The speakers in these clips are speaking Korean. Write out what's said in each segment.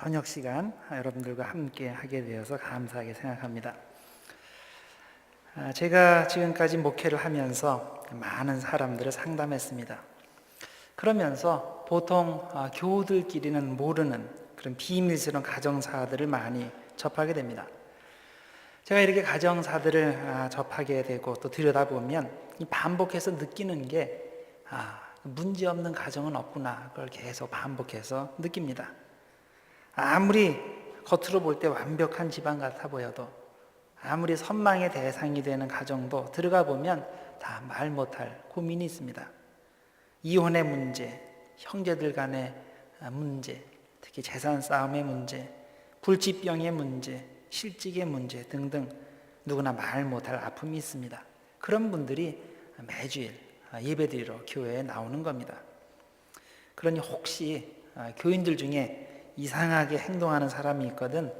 저녁 시간 여러분들과 함께 하게 되어서 감사하게 생각합니다. 제가 지금까지 목회를 하면서 많은 사람들을 상담했습니다. 그러면서 보통 교우들끼리는 모르는 그런 비밀스러운 가정사들을 많이 접하게 됩니다. 제가 이렇게 가정사들을 접하게 되고 또 들여다보면 반복해서 느끼는 게 문제없는 가정은 없구나, 그걸 계속 반복해서 느낍니다. 아무리 겉으로 볼 때 완벽한 집안 같아 보여도, 아무리 선망의 대상이 되는 가정도 들어가 보면 다 말 못할 고민이 있습니다. 이혼의 문제, 형제들 간의 문제, 특히 재산 싸움의 문제, 불치병의 문제, 실직의 문제 등등 누구나 말 못할 아픔이 있습니다. 그런 분들이 매주일 예배드리러 교회에 나오는 겁니다. 그러니 혹시 교인들 중에 이상하게 행동하는 사람이 있거든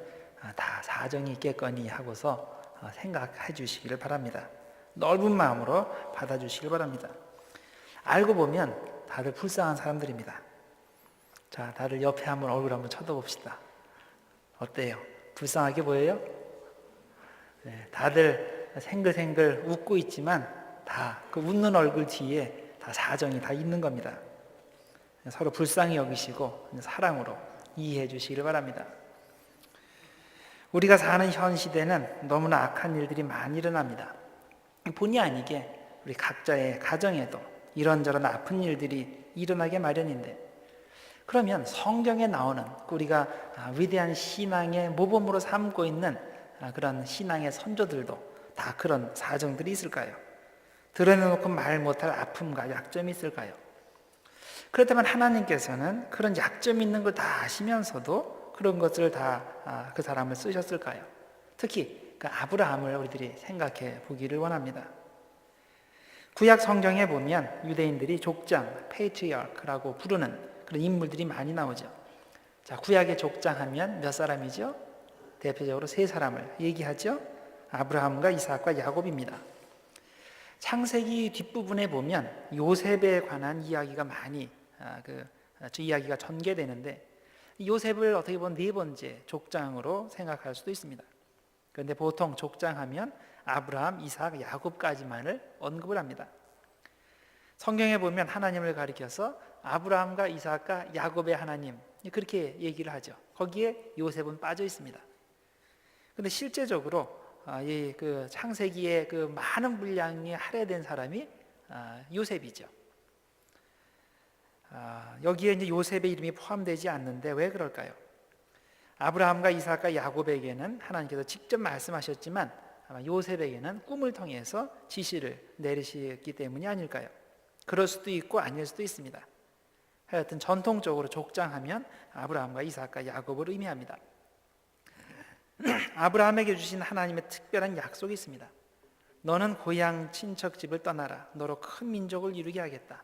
다 사정이 있겠거니 하고서 생각해 주시기를 바랍니다. 넓은 마음으로 받아주시길 바랍니다. 알고 보면 다들 불쌍한 사람들입니다. 자, 다들 옆에 한번 얼굴 한번 쳐다봅시다. 어때요? 불쌍하게 보여요? 네, 다들 생글생글 웃고 있지만 다 그 웃는 얼굴 뒤에 다 사정이 다 있는 겁니다. 서로 불쌍히 여기시고 사랑으로 이해해 주시기를 바랍니다. 우리가 사는 현 시대는 너무나 악한 일들이 많이 일어납니다. 본의 아니게 우리 각자의 가정에도 이런저런 아픈 일들이 일어나게 마련인데, 그러면 성경에 나오는 우리가 위대한 신앙의 모범으로 삼고 있는 그런 신앙의 선조들도 다 그런 사정들이 있을까요? 드러내놓고 말 못할 아픔과 약점이 있을까요? 그렇다면 하나님께서는 그런 약점이 있는 걸 다 아시면서도 그런 것을 다 그 사람을 쓰셨을까요? 특히 그 아브라함을 우리들이 생각해 보기를 원합니다. 구약 성경에 보면 유대인들이 족장, 페이트리아크라고 부르는 그런 인물들이 많이 나오죠. 자, 구약의 족장하면 몇 사람이죠? 대표적으로 세 사람을 얘기하죠. 아브라함과 이삭과 야곱입니다. 창세기 뒷부분에 보면 요셉에 관한 이야기가 많이 이야기가 전개되는데, 요셉을 어떻게 보면 네 번째 족장으로 생각할 수도 있습니다. 그런데 보통 족장하면 아브라함, 이삭, 야곱까지만을 언급을 합니다. 성경에 보면 하나님을 가리켜서 아브라함과 이삭과 야곱의 하나님, 그렇게 얘기를 하죠. 거기에 요셉은 빠져 있습니다. 그런데 실제적으로 그 창세기에 그 많은 분량이 할애된 사람이 요셉이죠. 여기에 이제 요셉의 이름이 포함되지 않는데 왜 그럴까요? 아브라함과 이삭과 야곱에게는 하나님께서 직접 말씀하셨지만 아마 요셉에게는 꿈을 통해서 지시를 내리시기 때문이 아닐까요? 그럴 수도 있고 아닐 수도 있습니다. 하여튼 전통적으로 족장하면 아브라함과 이삭과 야곱을 의미합니다. 아브라함에게 주신 하나님의 특별한 약속이 있습니다. 너는 고향 친척집을 떠나라. 너로 큰 민족을 이루게 하겠다.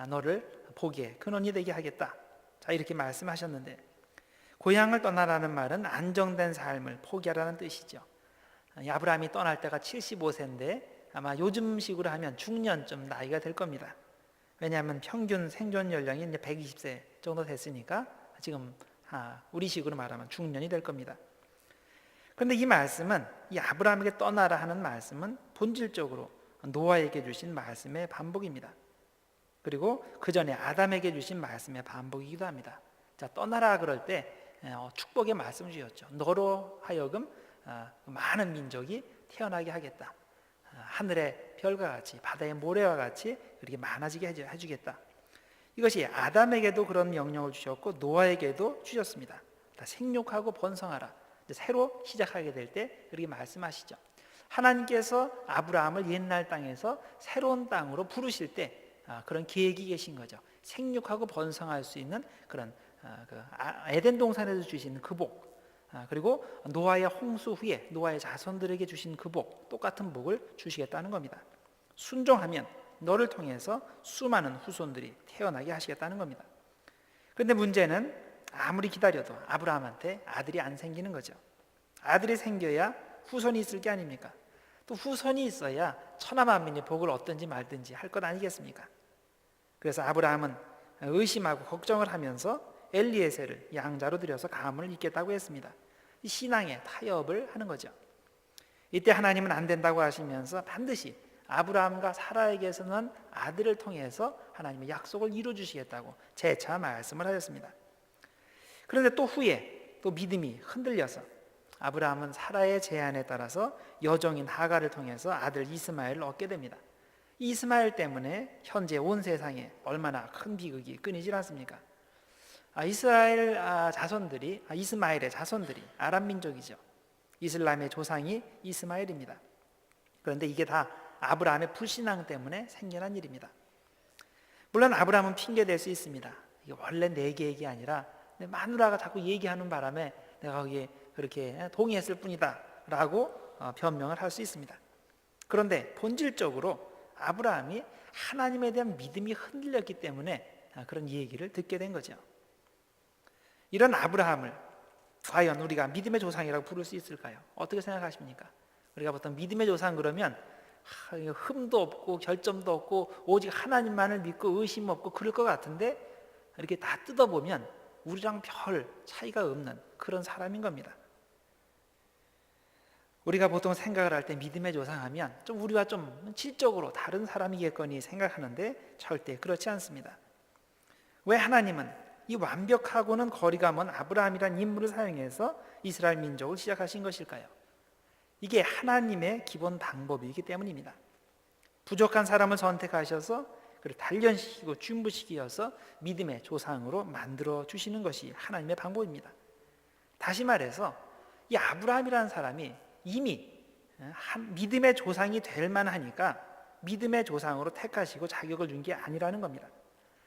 너를 복의 근원이 되게 하겠다. 자, 이렇게 말씀하셨는데, 고향을 떠나라는 말은 안정된 삶을 포기하라는 뜻이죠. 아브라함이 떠날 때가 75세인데 아마 요즘식으로 하면 중년쯤 나이가 될 겁니다. 왜냐하면 평균 생존 연령이 이제 120세 정도 됐으니까 지금 우리식으로 말하면 중년이 될 겁니다. 그런데 이 말씀은, 이 아브라함에게 떠나라 하는 말씀은 본질적으로 노아에게 주신 말씀의 반복입니다. 그리고 그 전에 아담에게 주신 말씀의 반복이기도 합니다. 자, 떠나라 그럴 때 축복의 말씀을 주셨죠. 너로 하여금 많은 민족이 태어나게 하겠다. 하늘의 별과 같이, 바다의 모래와 같이 그렇게 많아지게 해주겠다. 이것이 아담에게도 그런 명령을 주셨고 노아에게도 주셨습니다. 다 생육하고 번성하라. 새로 시작하게 될 때 그렇게 말씀하시죠. 하나님께서 아브라함을 옛날 땅에서 새로운 땅으로 부르실 때 그런 계획이 계신 거죠. 생육하고 번성할 수 있는 그런 에덴 동산에서 주신 그 복, 그리고 노아의 홍수 후에 노아의 자손들에게 주신 그 복, 똑같은 복을 주시겠다는 겁니다. 순종하면 너를 통해서 수많은 후손들이 태어나게 하시겠다는 겁니다. 그런데 문제는 아무리 기다려도 아브라함한테 아들이 안 생기는 거죠. 아들이 생겨야 후손이 있을 게 아닙니까? 또 후손이 있어야 천하만민이 복을 얻든지 말든지 할 것 아니겠습니까? 그래서 아브라함은 의심하고 걱정을 하면서 엘리에셀을 양자로 들여서 가문을 잇겠다고 했습니다. 이 신앙의 타협을 하는 거죠. 이때 하나님은 안 된다고 하시면서 반드시 아브라함과 사라에게서는 아들을 통해서 하나님의 약속을 이루어 주시겠다고 재차 말씀을 하셨습니다. 그런데 또 후에 또 믿음이 흔들려서 아브라함은 사라의 제안에 따라서 여종인 하갈을 통해서 아들 이스마엘을 얻게 됩니다. 이스마엘 때문에 현재 온 세상에 얼마나 큰 비극이 끊이질 않습니까? 이스마엘의 자손들이 아람 민족이죠. 이슬람의 조상이 이스마엘입니다. 그런데 이게 다 아브라함의 불신앙 때문에 생겨난 일입니다. 물론 아브라함은 핑계 댈 수 있습니다. 이게 원래 내 계획이 아니라 내 마누라가 자꾸 얘기하는 바람에 내가 거기에 그렇게 동의했을 뿐이다 라고 변명을 할 수 있습니다. 그런데 본질적으로 아브라함이 하나님에 대한 믿음이 흔들렸기 때문에 그런 얘기를 듣게 된 거죠. 이런 아브라함을 과연 우리가 믿음의 조상이라고 부를 수 있을까요? 어떻게 생각하십니까? 우리가 보통 믿음의 조상 그러면 흠도 없고 결점도 없고 오직 하나님만을 믿고 의심 없고 그럴 것 같은데 이렇게 다 뜯어보면 우리랑 별 차이가 없는 그런 사람인 겁니다. 우리가 보통 생각을 할 때 믿음의 조상하면 좀 우리와 좀 질적으로 다른 사람이겠거니 생각하는데 절대 그렇지 않습니다. 왜 하나님은 이 완벽하고는 거리가 먼 아브라함이란 인물을 사용해서 이스라엘 민족을 시작하신 것일까요? 이게 하나님의 기본 방법이기 때문입니다. 부족한 사람을 선택하셔서 그를 단련시키고 준부시키어서 믿음의 조상으로 만들어 주시는 것이 하나님의 방법입니다. 다시 말해서 이 아브라함이라는 사람이 이미 믿음의 조상이 될 만하니까 믿음의 조상으로 택하시고 자격을 준 게 아니라는 겁니다.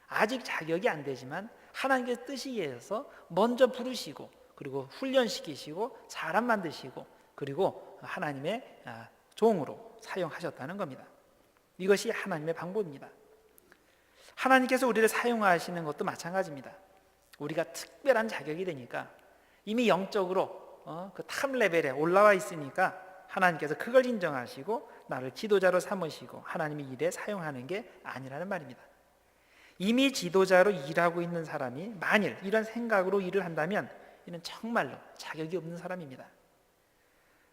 아직 자격이 안 되지만 하나님께서 뜻이 계셔서 먼저 부르시고 그리고 훈련시키시고 사람 만드시고 그리고 하나님의 종으로 사용하셨다는 겁니다. 이것이 하나님의 방법입니다. 하나님께서 우리를 사용하시는 것도 마찬가지입니다. 우리가 특별한 자격이 되니까 이미 영적으로 그 탑 레벨에 올라와 있으니까 하나님께서 그걸 인정하시고 나를 지도자로 삼으시고 하나님의 일에 사용하는 게 아니라는 말입니다. 이미 지도자로 일하고 있는 사람이 만일 이런 생각으로 일을 한다면 이는 정말로 자격이 없는 사람입니다.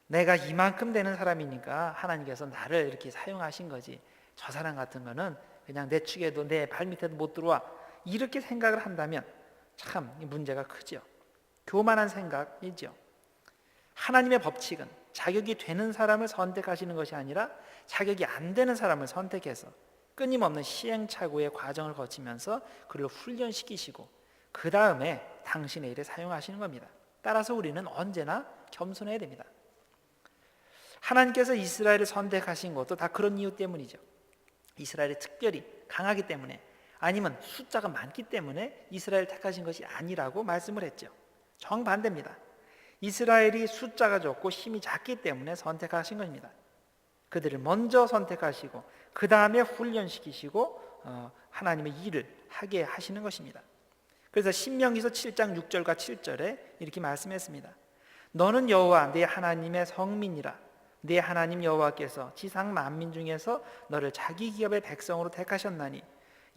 내가 이만큼 되는 사람이니까 하나님께서 나를 이렇게 사용하신 거지 저 사람 같은 거는 그냥 내 축에도 내 발밑에도 못 들어와 이렇게 생각을 한다면 참 문제가 크죠. 교만한 생각이죠. 하나님의 법칙은 자격이 되는 사람을 선택하시는 것이 아니라 자격이 안 되는 사람을 선택해서 끊임없는 시행착오의 과정을 거치면서 그를 훈련시키시고 그 다음에 당신의 일에 사용하시는 겁니다. 따라서 우리는 언제나 겸손해야 됩니다. 하나님께서 이스라엘을 선택하신 것도 다 그런 이유 때문이죠. 이스라엘이 특별히 강하기 때문에 아니면 숫자가 많기 때문에 이스라엘 택하신 것이 아니라고 말씀을 했죠. 정반대입니다. 이스라엘이 숫자가 적고 힘이 작기 때문에 선택하신 겁니다. 그들을 먼저 선택하시고 그 다음에 훈련시키시고 하나님의 일을 하게 하시는 것입니다. 그래서 신명기서 7장 6절과 7절에 이렇게 말씀했습니다. 너는 여호와 내 하나님의 성민이라. 내 하나님 여호와께서 지상 만민 중에서 너를 자기 기업의 백성으로 택하셨나니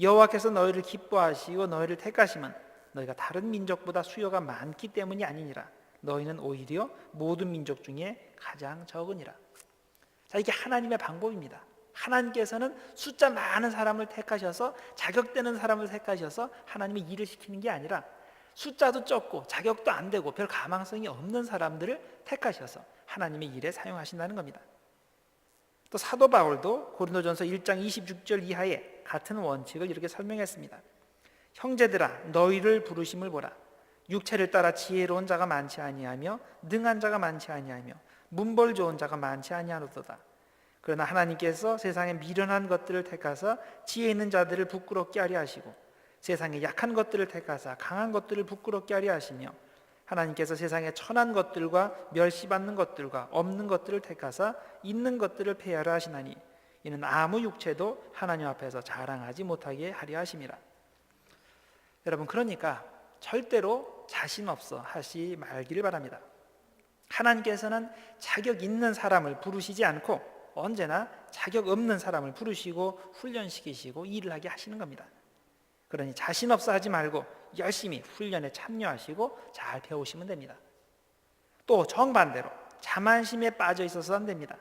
여호와께서 너희를 기뻐하시고 너희를 택하시면 너희가 다른 민족보다 수요가 많기 때문이 아니니라. 너희는 오히려 모든 민족 중에 가장 적으니라. 자, 이게 하나님의 방법입니다. 하나님께서는 숫자 많은 사람을 택하셔서 자격되는 사람을 택하셔서 하나님의 일을 시키는 게 아니라 숫자도 적고 자격도 안 되고 별 가망성이 없는 사람들을 택하셔서 하나님의 일에 사용하신다는 겁니다. 또 사도 바울도 고린도전서 1장 26절 이하에 같은 원칙을 이렇게 설명했습니다. 형제들아 너희를 부르심을 보라. 육체를 따라 지혜로운 자가 많지 아니하며 능한 자가 많지 아니하며 문벌 좋은 자가 많지 아니하노도다. 그러나 하나님께서 세상에 미련한 것들을 택하사 지혜 있는 자들을 부끄럽게 하려 하시고 세상에 약한 것들을 택하사 강한 것들을 부끄럽게 하려 하시며 하나님께서 세상에 천한 것들과 멸시받는 것들과 없는 것들을 택하사 있는 것들을 폐하려 하시나니 이는 아무 육체도 하나님 앞에서 자랑하지 못하게 하려 하심이라. 여러분, 그러니까 절대로 자신 없어 하시 말기를 바랍니다. 하나님께서는 자격 있는 사람을 부르시지 않고 언제나 자격 없는 사람을 부르시고 훈련시키시고 일을 하게 하시는 겁니다. 그러니 자신 없어 하지 말고 열심히 훈련에 참여하시고 잘 배우시면 됩니다. 또 정반대로 자만심에 빠져 있어서 안 됩니다.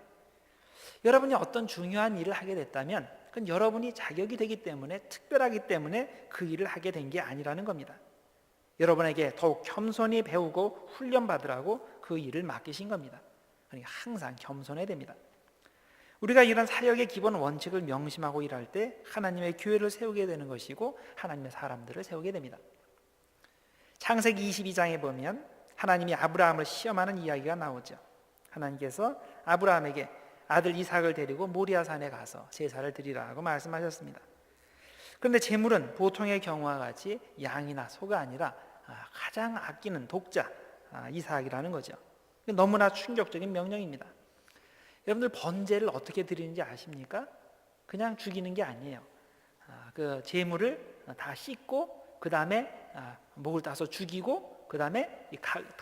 여러분이 어떤 중요한 일을 하게 됐다면 그건 여러분이 자격이 되기 때문에, 특별하기 때문에 그 일을 하게 된 게 아니라는 겁니다. 여러분에게 더욱 겸손히 배우고 훈련받으라고 그 일을 맡기신 겁니다. 그러니까 항상 겸손해야 됩니다. 우리가 이런 사역의 기본 원칙을 명심하고 일할 때 하나님의 교회를 세우게 되는 것이고 하나님의 사람들을 세우게 됩니다. 창세기 22장에 보면 하나님이 아브라함을 시험하는 이야기가 나오죠. 하나님께서 아브라함에게 아들 이삭을 데리고 모리아산에 가서 제사를 드리라고 말씀하셨습니다. 그런데 제물은 보통의 경우와 같이 양이나 소가 아니라 가장 아끼는 독자 이삭이라는 거죠. 너무나 충격적인 명령입니다. 여러분들 번제를 어떻게 드리는지 아십니까? 그냥 죽이는 게 아니에요. 그 제물을 다 씻고 그 다음에 목을 따서 죽이고 그 다음에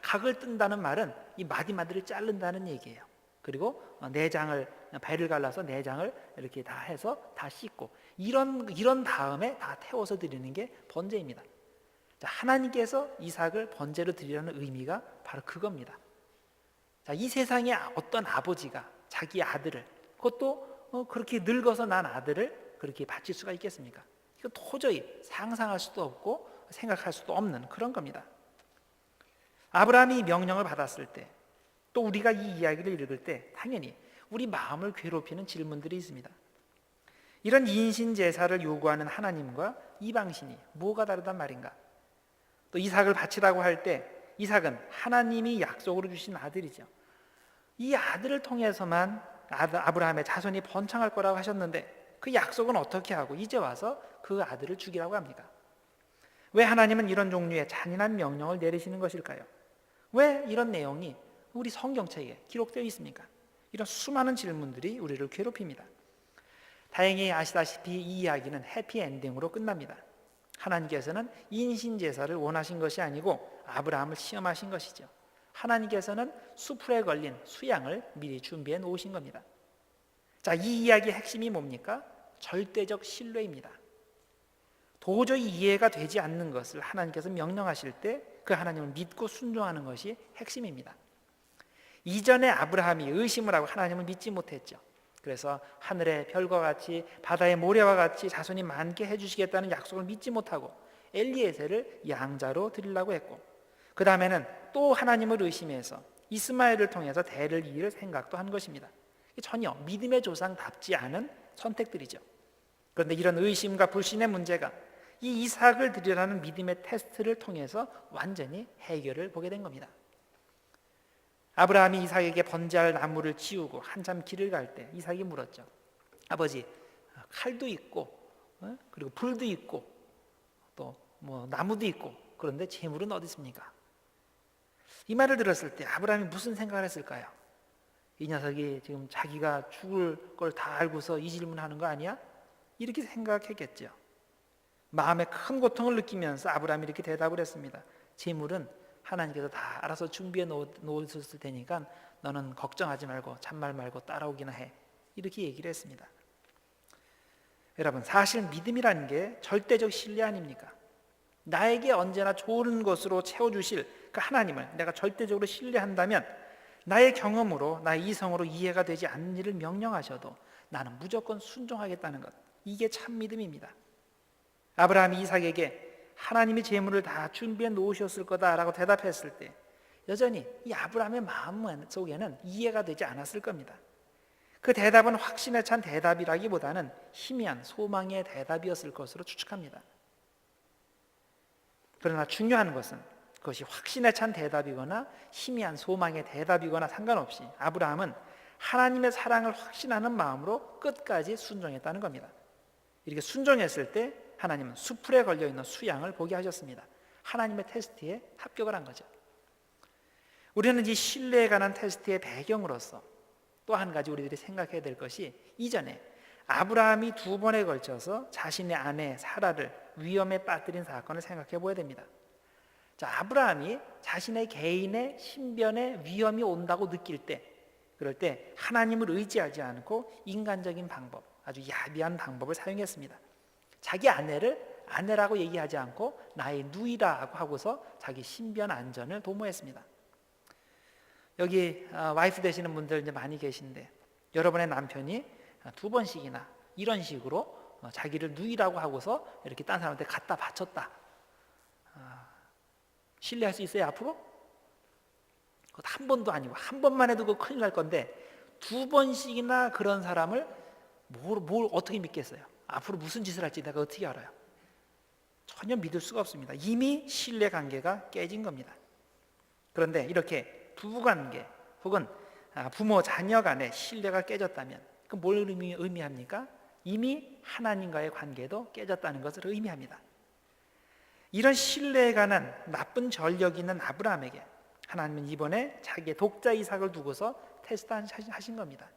각을 뜬다는 말은 이 마디마디를 자른다는 얘기예요. 그리고 내장을, 배를 갈라서 내장을 이렇게 다 해서 다 씻고 이런 다음에 다 태워서 드리는 게 번제입니다. 자, 하나님께서 이삭을 번제로 드리라는 의미가 바로 그겁니다. 자, 이 세상에 어떤 아버지가 자기 아들을, 그것도 그렇게 늙어서 난 아들을 그렇게 바칠 수가 있겠습니까? 이거 도저히 상상할 수도 없고 생각할 수도 없는 그런 겁니다. 아브라함이 명령을 받았을 때, 또 우리가 이 이야기를 읽을 때 당연히 우리 마음을 괴롭히는 질문들이 있습니다. 이런 인신 제사를 요구하는 하나님과 이방신이 뭐가 다르단 말인가? 또 이삭을 바치라고 할 때 이삭은 하나님이 약속으로 주신 아들이죠. 이 아들을 통해서만 아브라함의 자손이 번창할 거라고 하셨는데 그 약속은 어떻게 하고 이제 와서 그 아들을 죽이라고 합니까? 왜 하나님은 이런 종류의 잔인한 명령을 내리시는 것일까요? 왜 이런 내용이 우리 성경책에 기록되어 있습니까? 이런 수많은 질문들이 우리를 괴롭힙니다. 다행히 아시다시피 이 이야기는 해피엔딩으로 끝납니다. 하나님께서는 인신제사를 원하신 것이 아니고 아브라함을 시험하신 것이죠. 하나님께서는 수풀에 걸린 수양을 미리 준비해 놓으신 겁니다. 자, 이 이야기의 핵심이 뭡니까? 절대적 신뢰입니다. 도저히 이해가 되지 않는 것을 하나님께서 명령하실 때 그 하나님을 믿고 순종하는 것이 핵심입니다. 이전에 아브라함이 의심을 하고 하나님을 믿지 못했죠. 그래서 하늘의 별과 같이 바다의 모래와 같이 자손이 많게 해주시겠다는 약속을 믿지 못하고 엘리에셀을 양자로 드리려고 했고, 그 다음에는 또 하나님을 의심해서 이스마엘을 통해서 대를 이을 생각도 한 것입니다. 전혀 믿음의 조상답지 않은 선택들이죠. 그런데 이런 의심과 불신의 문제가 이 이삭을 드리라는 믿음의 테스트를 통해서 완전히 해결을 보게 된 겁니다. 아브라함이 이삭에게 번제할 나무를 지우고 한참 길을 갈 때 이삭이 물었죠. 아버지, 칼도 있고 그리고 불도 있고 또 뭐 나무도 있고 그런데 재물은 어디 있습니까? 이 말을 들었을 때 아브라함이 무슨 생각을 했을까요? 이 녀석이 지금 자기가 죽을 걸 다 알고서 이 질문하는 거 아니야? 이렇게 생각했겠죠. 마음에 큰 고통을 느끼면서 아브라함이 이렇게 대답을 했습니다. 재물은 하나님께서 다 알아서 준비해 놓으셨을 테니까 너는 걱정하지 말고 잔말 말고 따라오기나 해. 이렇게 얘기를 했습니다. 여러분, 사실 믿음이라는 게 절대적 신뢰 아닙니까? 나에게 언제나 좋은 것으로 채워주실 그 하나님을 내가 절대적으로 신뢰한다면 나의 경험으로, 나의 이성으로 이해가 되지 않는 일을 명령하셔도 나는 무조건 순종하겠다는 것, 이게 참 믿음입니다. 아브라함이 이삭에게 하나님이 재물을 다 준비해 놓으셨을 거다라고 대답했을 때 여전히 이 아브라함의 마음 속에는 이해가 되지 않았을 겁니다. 그 대답은 확신에 찬 대답이라기보다는 희미한 소망의 대답이었을 것으로 추측합니다. 그러나 중요한 것은 그것이 확신에 찬 대답이거나 희미한 소망의 대답이거나 상관없이 아브라함은 하나님의 사랑을 확신하는 마음으로 끝까지 순종했다는 겁니다. 이렇게 순종했을 때 하나님은 수풀에 걸려있는 수양을 보게 하셨습니다. 하나님의 테스트에 합격을 한 거죠. 우리는 이 신뢰에 관한 테스트의 배경으로서 또 한 가지 우리들이 생각해야 될 것이 이전에 아브라함이 2번에 걸쳐서 자신의 아내 사라를 위험에 빠뜨린 사건을 생각해 보아야 됩니다. 자, 아브라함이 자신의 개인의 신변에 위험이 온다고 느낄 때, 그럴 때 하나님을 의지하지 않고 인간적인 방법, 아주 야비한 방법을 사용했습니다. 자기 아내를 아내라고 얘기하지 않고 나의 누이라고 하고서 자기 신변 안전을 도모했습니다. 여기 와이프 되시는 분들 이제 많이 계신데, 여러분의 남편이 2번씩이나 이런 식으로 자기를 누이라고 하고서 이렇게 딴 사람한테 갖다 바쳤다. 신뢰할 수 있어요, 앞으로? 그것도 한 번도 아니고, 한 번만 해도 그거 큰일 날 건데 2번씩이나 그런 사람을 뭘 어떻게 믿겠어요? 앞으로 무슨 짓을 할지 내가 어떻게 알아요? 전혀 믿을 수가 없습니다. 이미 신뢰관계가 깨진 겁니다. 그런데 이렇게 부부관계 혹은 부모 자녀 간의 신뢰가 깨졌다면 그 뭘 의미합니까? 이미 하나님과의 관계도 깨졌다는 것을 의미합니다. 이런 신뢰에 관한 나쁜 전력이 있는 아브라함에게 하나님은 이번에 자기의 독자 이삭을 두고서 테스트하신 겁니다.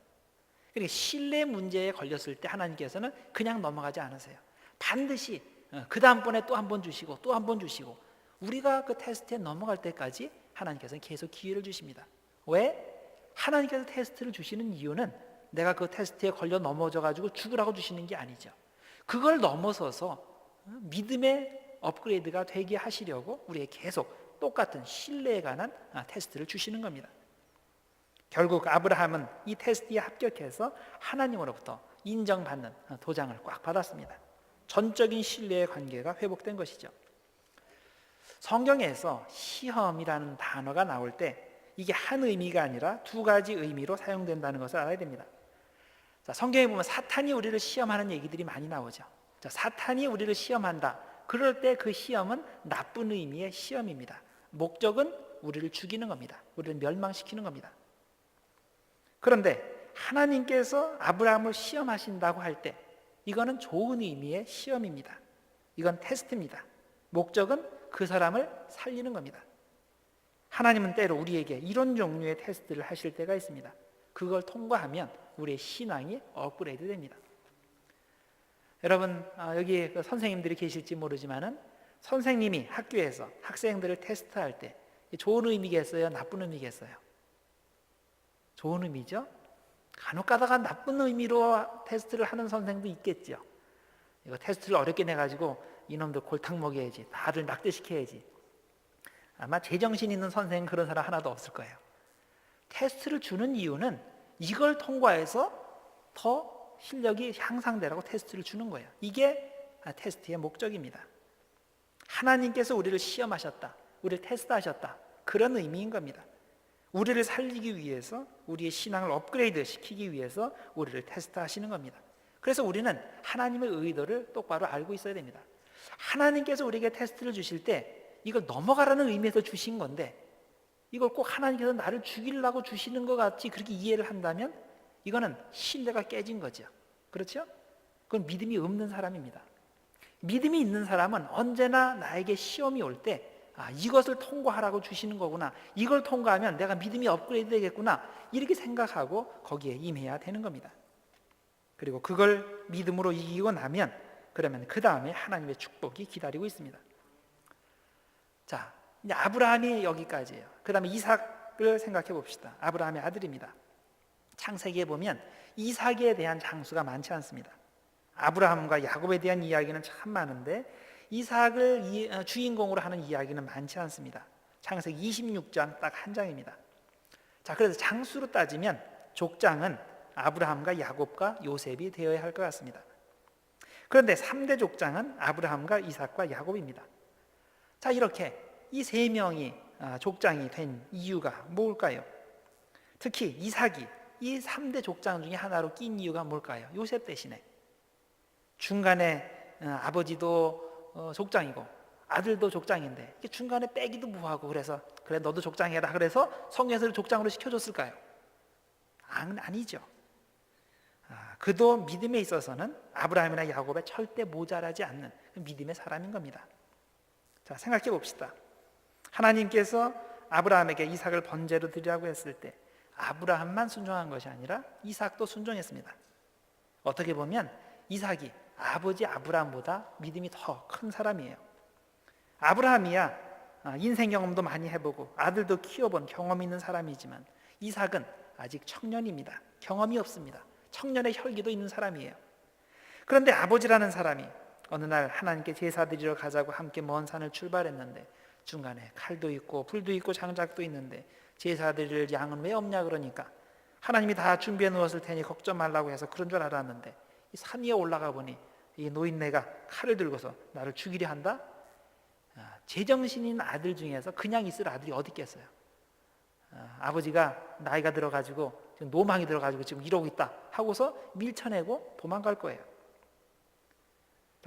그러니까 신뢰 문제에 걸렸을 때 하나님께서는 그냥 넘어가지 않으세요. 반드시 그 다음번에 또 한 번 주시고 또 한 번 주시고, 우리가 그 테스트에 넘어갈 때까지 하나님께서는 계속 기회를 주십니다. 왜? 하나님께서 테스트를 주시는 이유는 내가 그 테스트에 걸려 넘어져 가지고 죽으라고 주시는 게 아니죠. 그걸 넘어서서 믿음의 업그레이드가 되게 하시려고 우리에게 계속 똑같은 신뢰에 관한 테스트를 주시는 겁니다. 결국 아브라함은 이 테스트에 합격해서 하나님으로부터 인정받는 도장을 꽉 받았습니다. 전적인 신뢰의 관계가 회복된 것이죠. 성경에서 시험이라는 단어가 나올 때 이게 한 의미가 아니라 2가지 의미로 사용된다는 것을 알아야 됩니다. 자, 성경에 보면 사탄이 우리를 시험하는 얘기들이 많이 나오죠. 자, 사탄이 우리를 시험한다. 그럴 때 그 시험은 나쁜 의미의 시험입니다. 목적은 우리를 죽이는 겁니다. 우리를 멸망시키는 겁니다. 그런데 하나님께서 아브라함을 시험하신다고 할 때 이거는 좋은 의미의 시험입니다. 이건 테스트입니다. 목적은 그 사람을 살리는 겁니다. 하나님은 때로 우리에게 이런 종류의 테스트를 하실 때가 있습니다. 그걸 통과하면 우리의 신앙이 업그레이드 됩니다. 여러분, 여기 선생님들이 계실지 모르지만은 선생님이 학교에서 학생들을 테스트할 때 좋은 의미겠어요? 나쁜 의미겠어요? 좋은 의미죠? 간혹 가다가 나쁜 의미로 테스트를 하는 선생도 있겠죠. 이거 테스트를 어렵게 내가지고 이놈들 골탕 먹여야지, 다들 낙제시켜야지. 아마 제정신 있는 선생은 그런 사람 하나도 없을 거예요. 테스트를 주는 이유는 이걸 통과해서 더 실력이 향상되라고 테스트를 주는 거예요. 이게 테스트의 목적입니다. 하나님께서 우리를 시험하셨다, 우리를 테스트하셨다, 그런 의미인 겁니다. 우리를 살리기 위해서, 우리의 신앙을 업그레이드 시키기 위해서 우리를 테스트하시는 겁니다. 그래서 우리는 하나님의 의도를 똑바로 알고 있어야 됩니다. 하나님께서 우리에게 테스트를 주실 때 이걸 넘어가라는 의미에서 주신 건데, 이걸 꼭 하나님께서 나를 죽이려고 주시는 것 같이 그렇게 이해를 한다면 이거는 신뢰가 깨진 거죠. 그렇죠? 그건 믿음이 없는 사람입니다. 믿음이 있는 사람은 언제나 나에게 시험이 올 때 이것을 통과하라고 주시는 거구나, 이걸 통과하면 내가 믿음이 업그레이드 되겠구나, 이렇게 생각하고 거기에 임해야 되는 겁니다. 그리고 그걸 믿음으로 이기고 나면 그러면 그 다음에 하나님의 축복이 기다리고 있습니다. 자, 이제 아브라함이 여기까지예요. 그 다음에 이삭을 생각해 봅시다. 아브라함의 아들입니다. 창세기에 보면 이삭에 대한 장수가 많지 않습니다. 아브라함과 야곱에 대한 이야기는 참 많은데 이삭을 주인공으로 하는 이야기는 많지 않습니다. 창세기 26장 딱 한 장입니다. 자, 그래서 장수로 따지면 족장은 아브라함과 야곱과 요셉이 되어야 할 것 같습니다. 그런데 3대 족장은 아브라함과 이삭과 야곱입니다. 자, 이렇게 이 3명이 족장이 된 이유가 뭘까요? 특히 이삭이 이 3대 족장 중에 하나로 낀 이유가 뭘까요? 요셉 대신에 중간에 아버지도 족장이고 아들도 족장인데 중간에 빼기도 뭐하고, 그래서 그래 너도 족장해라 그래서 성경에서 족장으로 시켜줬을까요? 아니죠. 그도 믿음에 있어서는 아브라함이나 야곱에 절대 모자라지 않는 믿음의 사람인 겁니다. 자, 생각해 봅시다. 하나님께서 아브라함에게 이삭을 번제로 드리라고 했을 때 아브라함만 순종한 것이 아니라 이삭도 순종했습니다. 어떻게 보면 이삭이 아버지 아브라함보다 믿음이 더 큰 사람이에요. 아브라함이야 인생 경험도 많이 해보고 아들도 키워본 경험이 있는 사람이지만 이삭은 아직 청년입니다. 경험이 없습니다. 청년의 혈기도 있는 사람이에요. 그런데 아버지라는 사람이 어느 날 하나님께 제사 드리러 가자고 함께 먼 산을 출발했는데 중간에 칼도 있고 불도 있고 장작도 있는데 제사 드릴 양은 왜 없냐 그러니까 하나님이 다 준비해 놓았을 테니 걱정 말라고 해서 그런 줄 알았는데 이 산 위에 올라가 보니 이 노인네가 칼을 들고서 나를 죽이려 한다. 제정신인 아들 중에서 그냥 있을 아들이 어디 있겠어요. 아버지가 나이가 들어가지고 지금 노망이 들어가지고 지금 이러고 있다 하고서 밀쳐내고 도망갈 거예요.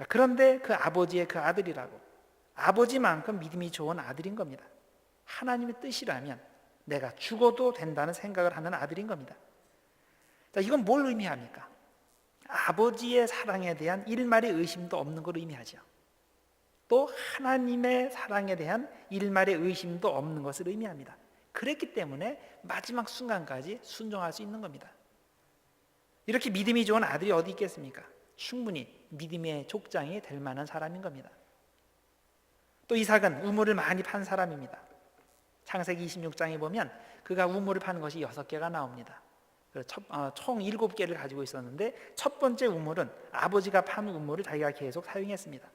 그런데 그 아버지의 그 아들이라고 아버지만큼 믿음이 좋은 아들인 겁니다. 하나님의 뜻이라면 내가 죽어도 된다는 생각을 하는 아들인 겁니다. 자, 이건 뭘 의미합니까? 아버지의 사랑에 대한 일말의 의심도 없는 걸 의미하죠. 또 하나님의 사랑에 대한 일말의 의심도 없는 것을 의미합니다. 그랬기 때문에 마지막 순간까지 순종할 수 있는 겁니다. 이렇게 믿음이 좋은 아들이 어디 있겠습니까? 충분히 믿음의 족장이 될 만한 사람인 겁니다. 또 이삭은 우물을 많이 판 사람입니다. 창세기 26장에 보면 그가 우물을 파는 것이 6개가 나옵니다. 총 7개를 가지고 있었는데 첫 번째 우물은 아버지가 판 우물을 자기가 계속 사용했습니다.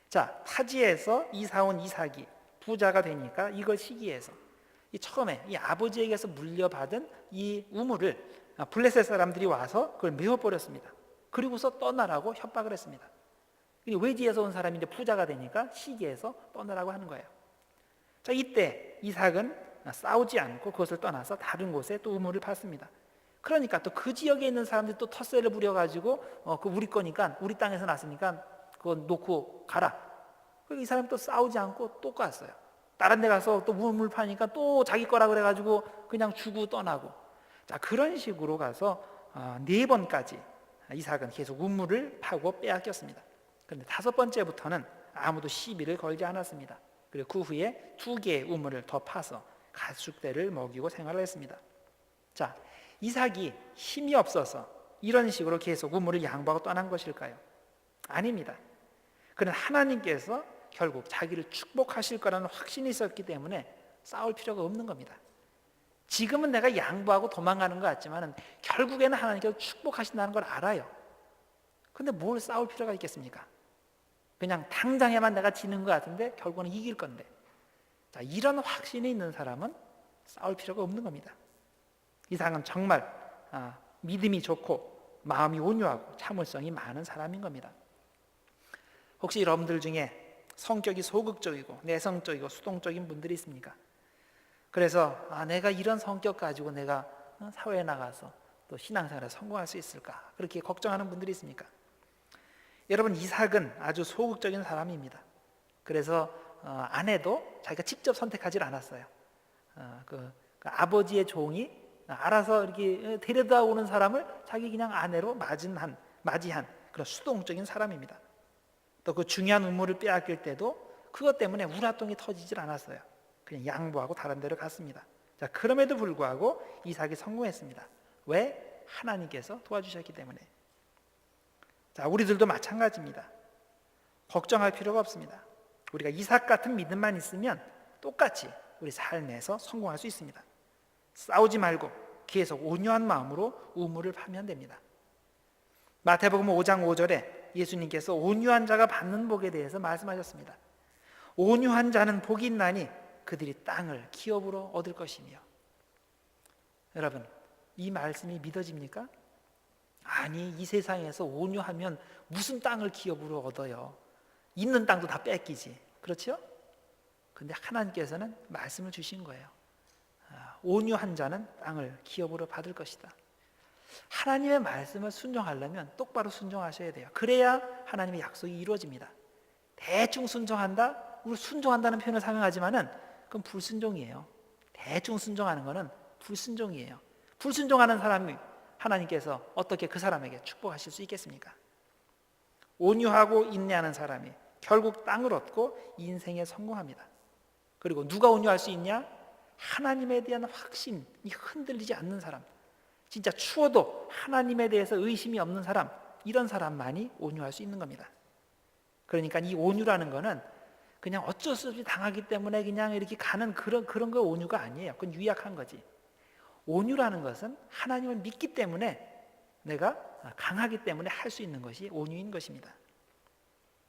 자, 타지에서 이사 온 이삭이 부자가 되니까 이걸 시기해서 처음에 이 아버지에게서 물려받은 이 우물을 블레셋 사람들이 와서 그걸 메워버렸습니다. 그리고서 떠나라고 협박을 했습니다. 외지에서 온 사람인데 부자가 되니까 시기해서 떠나라고 하는 거예요. 자, 이때 이삭은 싸우지 않고 그것을 떠나서 다른 곳에 또 우물을 팠습니다. 그러니까 또 그 지역에 있는 사람들이 또 텃세를 부려가지고 그 우리 거니까 우리 땅에서 났으니까 그거 놓고 가라. 이 사람이 또 싸우지 않고 또 갔어요. 다른 데 가서 또 우물 파니까 또 자기 거라 그래가지고 그냥 주고 떠나고. 자, 그런 식으로 가서 4번까지 이삭은 계속 우물을 파고 빼앗겼습니다. 그런데 5번째부터는 아무도 시비를 걸지 않았습니다. 그리고 그 후에 2개의 우물을 더 파서 가축들을 먹이고 생활을 했습니다. 자, 이삭이 힘이 없어서 이런 식으로 계속 우물을 양보하고 떠난 것일까요? 아닙니다. 그는 하나님께서 결국 자기를 축복하실 거라는 확신이 있었기 때문에 싸울 필요가 없는 겁니다. 지금은 내가 양보하고 도망가는 것 같지만 결국에는 하나님께서 축복하신다는 걸 알아요. 근데 뭘 싸울 필요가 있겠습니까? 그냥 당장에만 내가 지는 것 같은데 결국은 이길 건데. 자, 이런 확신이 있는 사람은 싸울 필요가 없는 겁니다. 이삭은 정말 믿음이 좋고 마음이 온유하고 참을성이 많은 사람인 겁니다. 혹시 여러분들 중에 성격이 소극적이고 내성적이고 수동적인 분들이 있습니까? 그래서 내가 이런 성격 가지고 내가 사회에 나가서 또 신앙생활에 성공할 수 있을까? 그렇게 걱정하는 분들이 있습니까? 여러분, 이삭은 아주 소극적인 사람입니다. 그래서 아내도 자기가 직접 선택하지 않았어요. 그 아버지의 종이 알아서 이렇게 데려다 오는 사람을 자기 그냥 아내로 맞이한 그런 수동적인 사람입니다. 또 그 중요한 우물을 빼앗길 때도 그것 때문에 우라통이 터지질 않았어요. 그냥 양보하고 다른 데로 갔습니다. 자, 그럼에도 불구하고 이삭이 성공했습니다. 왜? 하나님께서 도와주셨기 때문에. 자, 우리들도 마찬가지입니다. 걱정할 필요가 없습니다. 우리가 이삭 같은 믿음만 있으면 똑같이 우리 삶에서 성공할 수 있습니다. 싸우지 말고 계속 온유한 마음으로 우물을 파면 됩니다. 마태복음 5장 5절에 예수님께서 온유한 자가 받는 복에 대해서 말씀하셨습니다. 온유한 자는 복이 있나니 그들이 땅을 기업으로 얻을 것이며. 여러분, 이 말씀이 믿어집니까? 아니, 이 세상에서 온유하면 무슨 땅을 기업으로 얻어요? 있는 땅도 다 뺏기지. 그렇죠? 근데 하나님께서는 말씀을 주신 거예요. 온유한 자는 땅을 기업으로 받을 것이다. 하나님의 말씀을 순종하려면 똑바로 순종하셔야 돼요. 그래야 하나님의 약속이 이루어집니다. 대충 순종한다? 우리 순종한다는 표현을 사용하지만은 그건 불순종이에요. 대충 순종하는 것은 불순종이에요. 불순종하는 사람이 하나님께서 어떻게 그 사람에게 축복하실 수 있겠습니까? 온유하고 인내하는 사람이 결국 땅을 얻고 인생에 성공합니다. 그리고 누가 온유할 수 있냐? 하나님에 대한 확신이 흔들리지 않는 사람, 진짜 추워도 하나님에 대해서 의심이 없는 사람, 이런 사람만이 온유할 수 있는 겁니다. 그러니까 이 온유라는 거는 그냥 어쩔 수 없이 당하기 때문에 그냥 이렇게 가는 그런 거 온유가 아니에요. 그건 유약한 거지. 온유라는 것은 하나님을 믿기 때문에 내가 강하기 때문에 할 수 있는 것이 온유인 것입니다.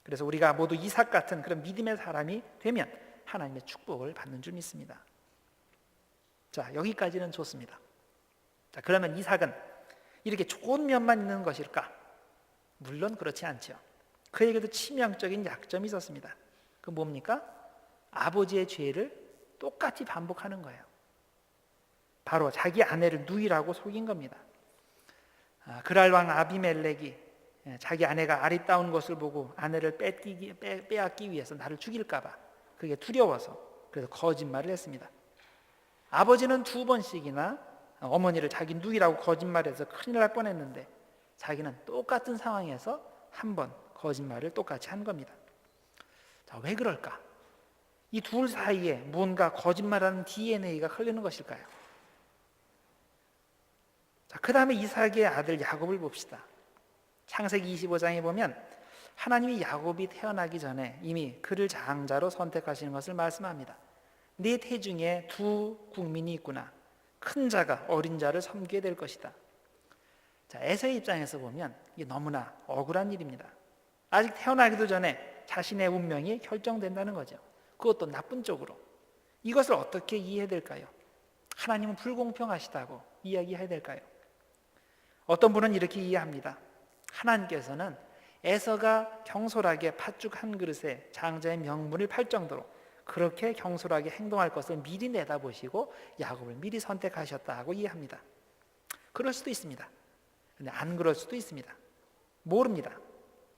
그래서 우리가 모두 이삭 같은 그런 믿음의 사람이 되면 하나님의 축복을 받는 줄 믿습니다. 자, 여기까지는 좋습니다. 자, 그러면 이삭은 이렇게 좋은 면만 있는 것일까? 물론 그렇지 않죠. 그에게도 치명적인 약점이 있었습니다. 그 뭡니까? 아버지의 죄를 똑같이 반복하는 거예요. 바로 자기 아내를 누이라고 속인 겁니다. 그랄 왕 아비멜렉이 자기 아내가 아리따운 것을 보고 아내를 빼앗기 위해서 나를 죽일까 봐 그게 두려워서 그래서 거짓말을 했습니다. 아버지는 2번씩이나 어머니를 자기 누이라고 거짓말해서 큰일 날 뻔했는데 자기는 똑같은 상황에서 한 번 거짓말을 똑같이 한 겁니다. 자, 왜 그럴까? 이 둘 사이에 뭔가 거짓말하는 DNA가 흘리는 것일까요? 자, 그 다음에 이삭의 아들 야곱을 봅시다. 창세기 25장에 보면 하나님이 야곱이 태어나기 전에 이미 그를 장자로 선택하시는 것을 말씀합니다. 네 태중에 2 국민이 있구나. 큰 자가 어린 자를 섬기게 될 것이다. 자, 에서의 입장에서 보면 이게 너무나 억울한 일입니다. 아직 태어나기도 전에 자신의 운명이 결정된다는 거죠. 그것도 나쁜 쪽으로. 이것을 어떻게 이해해야 될까요? 하나님은 불공평하시다고 이야기해야 될까요? 어떤 분은 이렇게 이해합니다. 하나님께서는 에서가 경솔하게 팥죽 한 그릇에 장자의 명분을 팔 정도로 그렇게 경솔하게 행동할 것을 미리 내다보시고 야곱을 미리 선택하셨다고 이해합니다. 그럴 수도 있습니다. 근데 안 그럴 수도 있습니다. 모릅니다.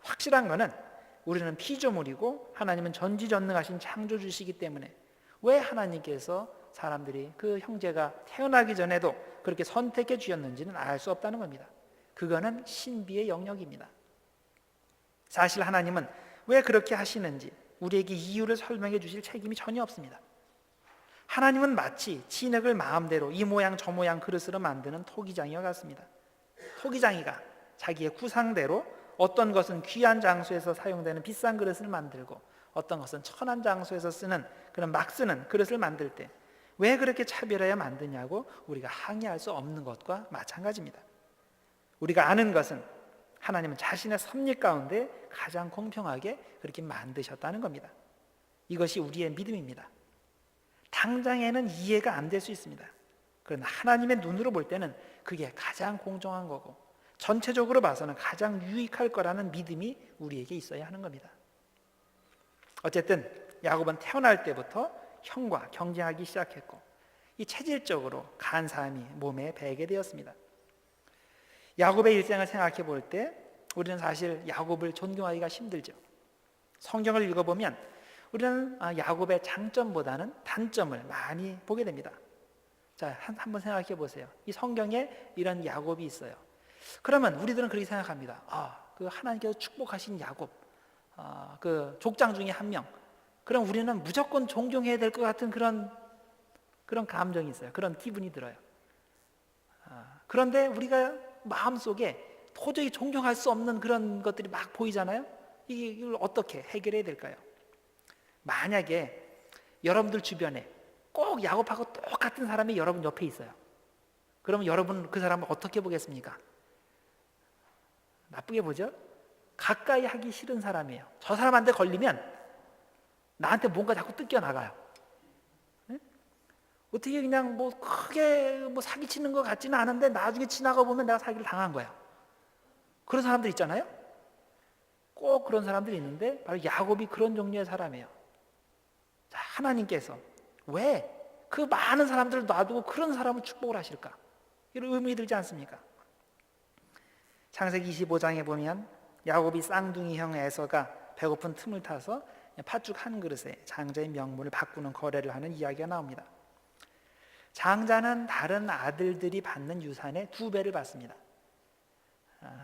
확실한 거는 우리는 피조물이고 하나님은 전지전능하신 창조주시기 때문에 왜 하나님께서 사람들이 그 형제가 태어나기 전에도 그렇게 선택해 주셨는지는 알 수 없다는 겁니다. 그거는 신비의 영역입니다. 사실 하나님은 왜 그렇게 하시는지 우리에게 이유를 설명해 주실 책임이 전혀 없습니다. 하나님은 마치 진흙을 마음대로 이 모양 저 모양 그릇으로 만드는 토기장이와 같습니다. 토기장이가 자기의 구상대로 어떤 것은 귀한 장소에서 사용되는 비싼 그릇을 만들고 어떤 것은 천한 장소에서 쓰는 그런 막 쓰는 그릇을 만들 때 왜 그렇게 차별하여 만드냐고 우리가 항의할 수 없는 것과 마찬가지입니다. 우리가 아는 것은 하나님은 자신의 섭리 가운데 가장 공평하게 그렇게 만드셨다는 겁니다. 이것이 우리의 믿음입니다. 당장에는 이해가 안 될 수 있습니다. 그러나 하나님의 눈으로 볼 때는 그게 가장 공정한 거고 전체적으로 봐서는 가장 유익할 거라는 믿음이 우리에게 있어야 하는 겁니다. 어쨌든 야곱은 태어날 때부터 형과 경쟁하기 시작했고 이 체질적으로 간사함이 몸에 배게 되었습니다. 야곱의 일생을 생각해 볼 때 우리는 사실 야곱을 존경하기가 힘들죠. 성경을 읽어보면 우리는 야곱의 장점보다는 단점을 많이 보게 됩니다. 자, 한번 생각해 보세요. 이 성경에 이런 야곱이 있어요. 그러면 우리들은 그렇게 생각합니다. 그 하나님께서 축복하신 야곱, 그 족장 중에 한 명. 그럼 우리는 무조건 존경해야 될 것 같은 그런 감정이 있어요. 그런 기분이 들어요. 그런데 우리가 마음속에 도저히 존경할 수 없는 그런 것들이 막 보이잖아요. 이걸 어떻게 해결해야 될까요? 만약에 여러분들 주변에 꼭 야곱하고 똑같은 사람이 여러분 옆에 있어요. 그러면 여러분 그 사람을 어떻게 보겠습니까? 나쁘게 보죠? 가까이 하기 싫은 사람이에요. 저 사람한테 걸리면 나한테 뭔가 자꾸 뜯겨 나가요. 네? 어떻게 그냥 뭐 크게 뭐 사기치는 것 같지는 않은데 나중에 지나가 보면 내가 사기를 당한 거야. 그런 사람들 있잖아요. 꼭 그런 사람들이 있는데 바로 야곱이 그런 종류의 사람이에요. 자, 하나님께서 왜 그 많은 사람들을 놔두고 그런 사람을 축복을 하실까? 이런 의문이 들지 않습니까? 창세기 25장에 보면 야곱이 쌍둥이 형 에서가 배고픈 틈을 타서 팥죽 한 그릇에 장자의 명분을 바꾸는 거래를 하는 이야기가 나옵니다. 장자는 다른 아들들이 받는 유산의 2배를 받습니다.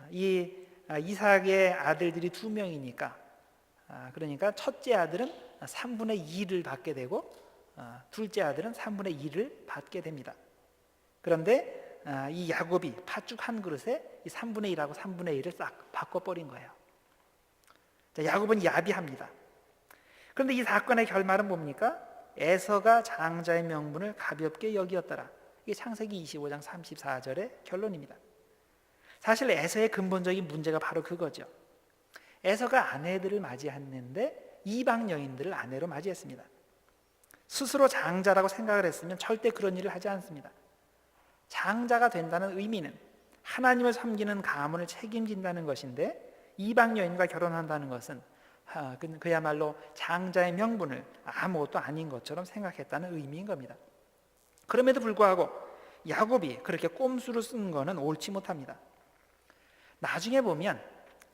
이 이삭의 아들들이 2명이니까 그러니까 첫째 아들은 3분의 2를 받게 되고 둘째 아들은 3분의 2를 받게 됩니다. 그런데 이 야곱이 팥죽 한 그릇에 이 3분의 1하고 3분의 1을 싹 바꿔버린 거예요. 자, 야곱은 야비합니다. 그런데 이 사건의 결말은 뭡니까? 에서가 장자의 명분을 가볍게 여기었더라. 이게 창세기 25장 34절의 결론입니다. 사실 에서의 근본적인 문제가 바로 그거죠. 에서가 아내들을 맞이했는데 이방 여인들을 아내로 맞이했습니다. 스스로 장자라고 생각을 했으면 절대 그런 일을 하지 않습니다. 장자가 된다는 의미는 하나님을 섬기는 가문을 책임진다는 것인데, 이방 여인과 결혼한다는 것은 그야말로 장자의 명분을 아무것도 아닌 것처럼 생각했다는 의미인 겁니다. 그럼에도 불구하고 야곱이 그렇게 꼼수를 쓴 것은 옳지 못합니다. 나중에 보면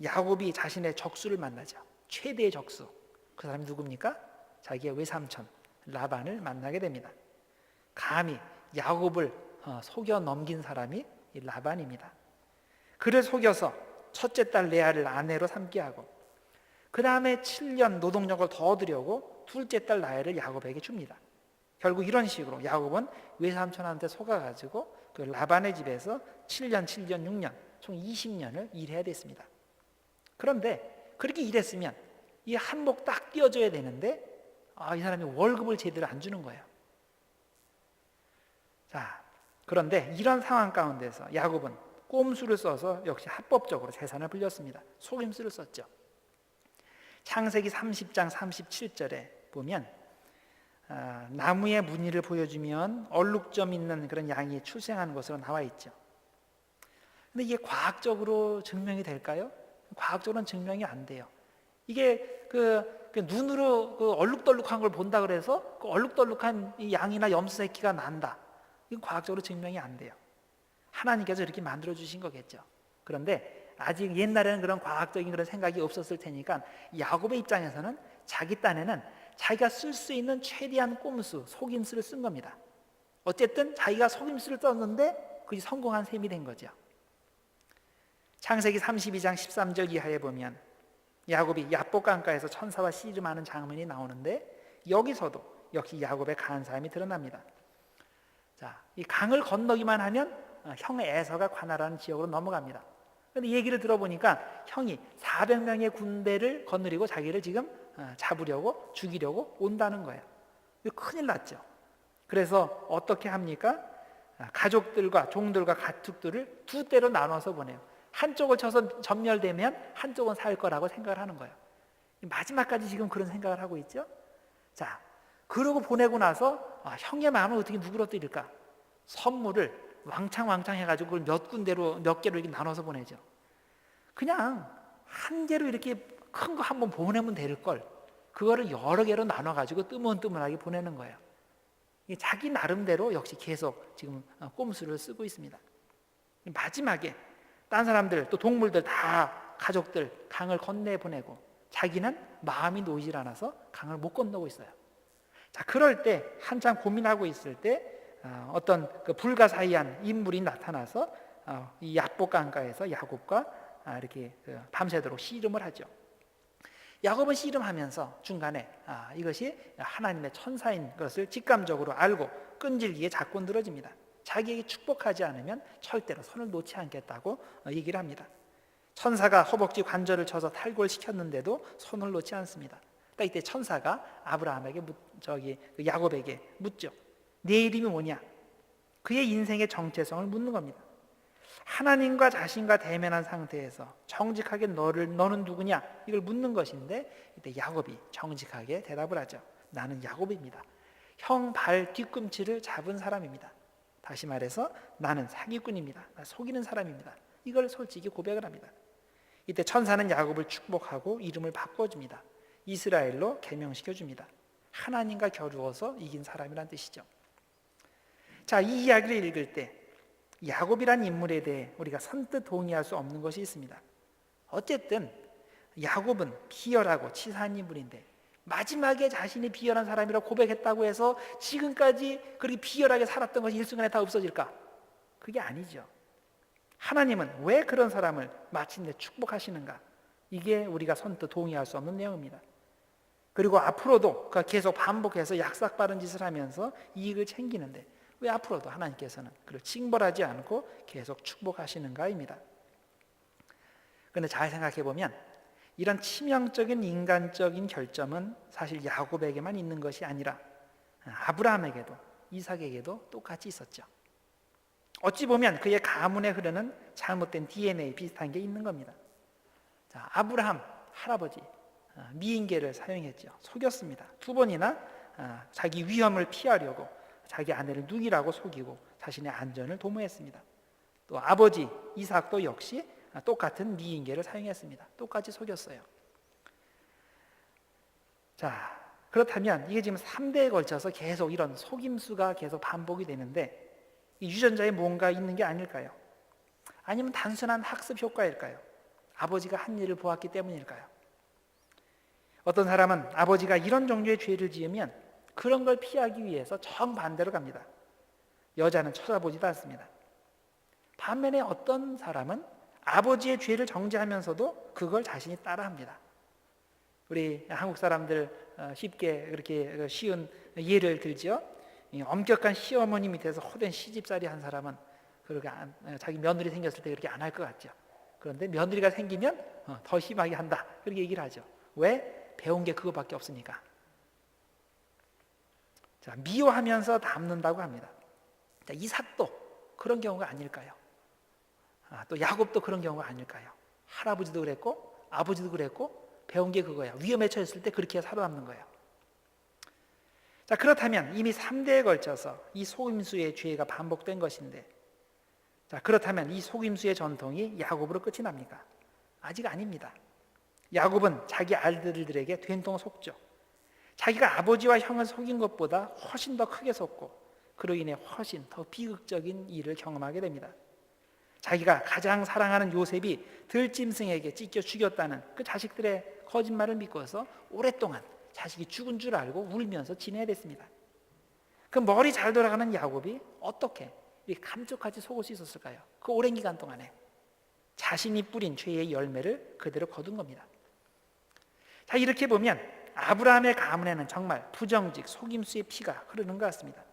야곱이 자신의 적수를 만나죠. 최대의 적수. 그 사람이 누굽니까? 자기의 외삼촌 라반을 만나게 됩니다. 감히 야곱을 속여 넘긴 사람이 이 라반입니다. 그를 속여서 첫째 딸 레아를 아내로 삼게 하고, 그 다음에 7년 노동력을 더 들여고 둘째 딸 라헬을 야곱에게 줍니다. 결국 이런 식으로 야곱은 외삼촌한테 속아가지고 그 라반의 집에서 7년, 6년, 총 20년을 일해야 됐습니다. 그런데 그렇게 일했으면 이 한몫 딱 띄워줘야 되는데, 이 사람이 월급을 제대로 안 주는 거예요. 자, 그런데 이런 상황 가운데서 야곱은 꼼수를 써서 역시 합법적으로 재산을 불렸습니다. 속임수를 썼죠. 창세기 30장 37절에 보면 나무의 무늬를 보여주면 얼룩점 있는 그런 양이 출생하는 것으로 나와 있죠. 근데 이게 과학적으로 증명이 될까요? 과학적으로는 증명이 안 돼요. 이게 그 눈으로 그 얼룩덜룩한 걸 본다 그래서 그 얼룩덜룩한 이 양이나 염소 새끼가 난다. 이건 과학적으로 증명이 안 돼요. 하나님께서 이렇게 만들어 주신 거겠죠. 그런데 아직 옛날에는 그런 과학적인 그런 생각이 없었을 테니까 야곱의 입장에서는 자기 딴에는 자기가 쓸 수 있는 최대한 꼼수, 속임수를 쓴 겁니다. 어쨌든 자기가 속임수를 썼는데 그게 성공한 셈이 된 거죠. 창세기 32장 13절 이하에 보면 야곱이 야복 강가에서 천사와 씨름하는 장면이 나오는데, 여기서도 역시 야곱의 간사함이 드러납니다. 자, 이 강을 건너기만 하면 형 에서가 관할하는 지역으로 넘어갑니다. 그런데 얘기를 들어보니까 형이 400명의 군대를 거느리고 자기를 지금 잡으려고, 죽이려고 온다는 거예요. 큰일 났죠. 그래서 어떻게 합니까? 가족들과 종들과 가축들을 두 대로 나눠서 보내요. 한쪽을 쳐서 전멸되면 한쪽은 살 거라고 생각을 하는 거예요. 마지막까지 지금 그런 생각을 하고 있죠. 자, 그러고 보내고 나서 형의 마음을 어떻게 누그러뜨릴까? 선물을 왕창 해가지고 그걸 몇 군데로, 몇 개로 이렇게 나눠서 보내죠. 그냥 한 개로 이렇게 큰 거 한번 보내면 될 걸, 그거를 여러 개로 나눠가지고 뜨문뜨문하게 보내는 거예요. 자기 나름대로 역시 계속 지금 꼼수를 쓰고 있습니다. 마지막에 딴 사람들, 또 동물들 다, 가족들 강을 건네보내고 자기는 마음이 놓이질 않아서 강을 못 건너고 있어요. 자, 그럴 때 한참 고민하고 있을 때 어떤 그 불가사의한 인물이 나타나서 이 야복 강가에서 야곱과 이렇게 밤새도록 씨름을 하죠. 야곱은 씨름하면서 중간에 이것이 하나님의 천사인 것을 직감적으로 알고 끈질기게 잡고 늘어집니다. 자기에게 축복하지 않으면 절대로 손을 놓지 않겠다고 얘기를 합니다. 천사가 허벅지 관절을 쳐서 탈골시켰는데도 손을 놓지 않습니다. 그러니까 이때 천사가 아브라함에게 야곱에게 묻죠. 내 이름이 뭐냐? 그의 인생의 정체성을 묻는 겁니다. 하나님과 자신과 대면한 상태에서 정직하게 너는 누구냐? 이걸 묻는 것인데, 이때 야곱이 정직하게 대답을 하죠. 나는 야곱입니다. 형 발 뒤꿈치를 잡은 사람입니다. 다시 말해서 나는 사기꾼입니다. 나 속이는 사람입니다. 이걸 솔직히 고백을 합니다. 이때 천사는 야곱을 축복하고 이름을 바꿔줍니다. 이스라엘로 개명시켜줍니다. 하나님과 겨루어서 이긴 사람이란 뜻이죠. 자, 이 이야기를 읽을 때 야곱이란 인물에 대해 우리가 선뜻 동의할 수 없는 것이 있습니다. 어쨌든 야곱은 비열하고 치사한 인물인데, 마지막에 자신이 비열한 사람이라고 고백했다고 해서 지금까지 그렇게 비열하게 살았던 것이 일순간에 다 없어질까? 그게 아니죠. 하나님은 왜 그런 사람을 마침내 축복하시는가? 이게 우리가 선뜻 동의할 수 없는 내용입니다. 그리고 앞으로도 계속 반복해서 약삭빠른 짓을 하면서 이익을 챙기는데 왜 앞으로도 하나님께서는 그를 징벌하지 않고 계속 축복하시는가입니다. 그런데 잘 생각해 보면 이런 치명적인 인간적인 결점은 사실 야곱에게만 있는 것이 아니라 아브라함에게도 이삭에게도 똑같이 있었죠. 어찌 보면 그의 가문에 흐르는 잘못된 DNA 비슷한 게 있는 겁니다. 자, 아브라함 할아버지 미인계를 사용했죠. 속였습니다. 두 번이나 자기 위험을 피하려고 자기 아내를 누이라고 속이고 자신의 안전을 도모했습니다. 또 아버지 이삭도 역시 똑같은 미인계를 사용했습니다. 똑같이 속였어요. 자, 그렇다면 이게 지금 3대에 걸쳐서 계속 이런 속임수가 계속 반복이 되는데 이 유전자에 뭔가 있는 게 아닐까요? 아니면 단순한 학습 효과일까요? 아버지가 한 일을 보았기 때문일까요? 어떤 사람은 아버지가 이런 종류의 죄를 지으면 그런 걸 피하기 위해서 정반대로 갑니다. 여자는 쳐다보지도 않습니다. 반면에 어떤 사람은 아버지의 죄를 정죄하면서도 그걸 자신이 따라합니다. 우리 한국 사람들 쉽게 그렇게 쉬운 예를 들죠. 엄격한 시어머니 밑에서 호된 시집살이 한 사람은 그렇게 자기 며느리 생겼을 때 그렇게 안 할 것 같죠. 그런데 며느리가 생기면 더 심하게 한다. 그렇게 얘기를 하죠. 왜? 배운 게 그거밖에 없으니까. 자, 미워하면서 닮는다고 합니다. 자, 이삭도 그런 경우가 아닐까요? 또 야곱도 그런 경우가 아닐까요? 할아버지도 그랬고 아버지도 그랬고 배운 게 그거야. 위험에 처했을 때 그렇게 살아남는 거예요. 자, 그렇다면 이미 3대에 걸쳐서 이 속임수의 죄가 반복된 것인데, 자, 그렇다면 이 속임수의 전통이 야곱으로 끝이 납니까? 아직 아닙니다. 야곱은 자기 아들들에게 된통 속죠. 자기가 아버지와 형을 속인 것보다 훨씬 더 크게 속고 그로 인해 훨씬 더 비극적인 일을 경험하게 됩니다. 자기가 가장 사랑하는 요셉이 들짐승에게 찢겨 죽였다는 그 자식들의 거짓말을 믿고서 오랫동안 자식이 죽은 줄 알고 울면서 지내야 됐습니다. 그 머리 잘 돌아가는 야곱이 어떻게 이렇게 감쪽같이 속을 수 있었을까요? 그 오랜 기간 동안에 자신이 뿌린 죄의 열매를 그대로 거둔 겁니다. 자, 이렇게 보면 아브라함의 가문에는 정말 부정직, 속임수의 피가 흐르는 것 같습니다.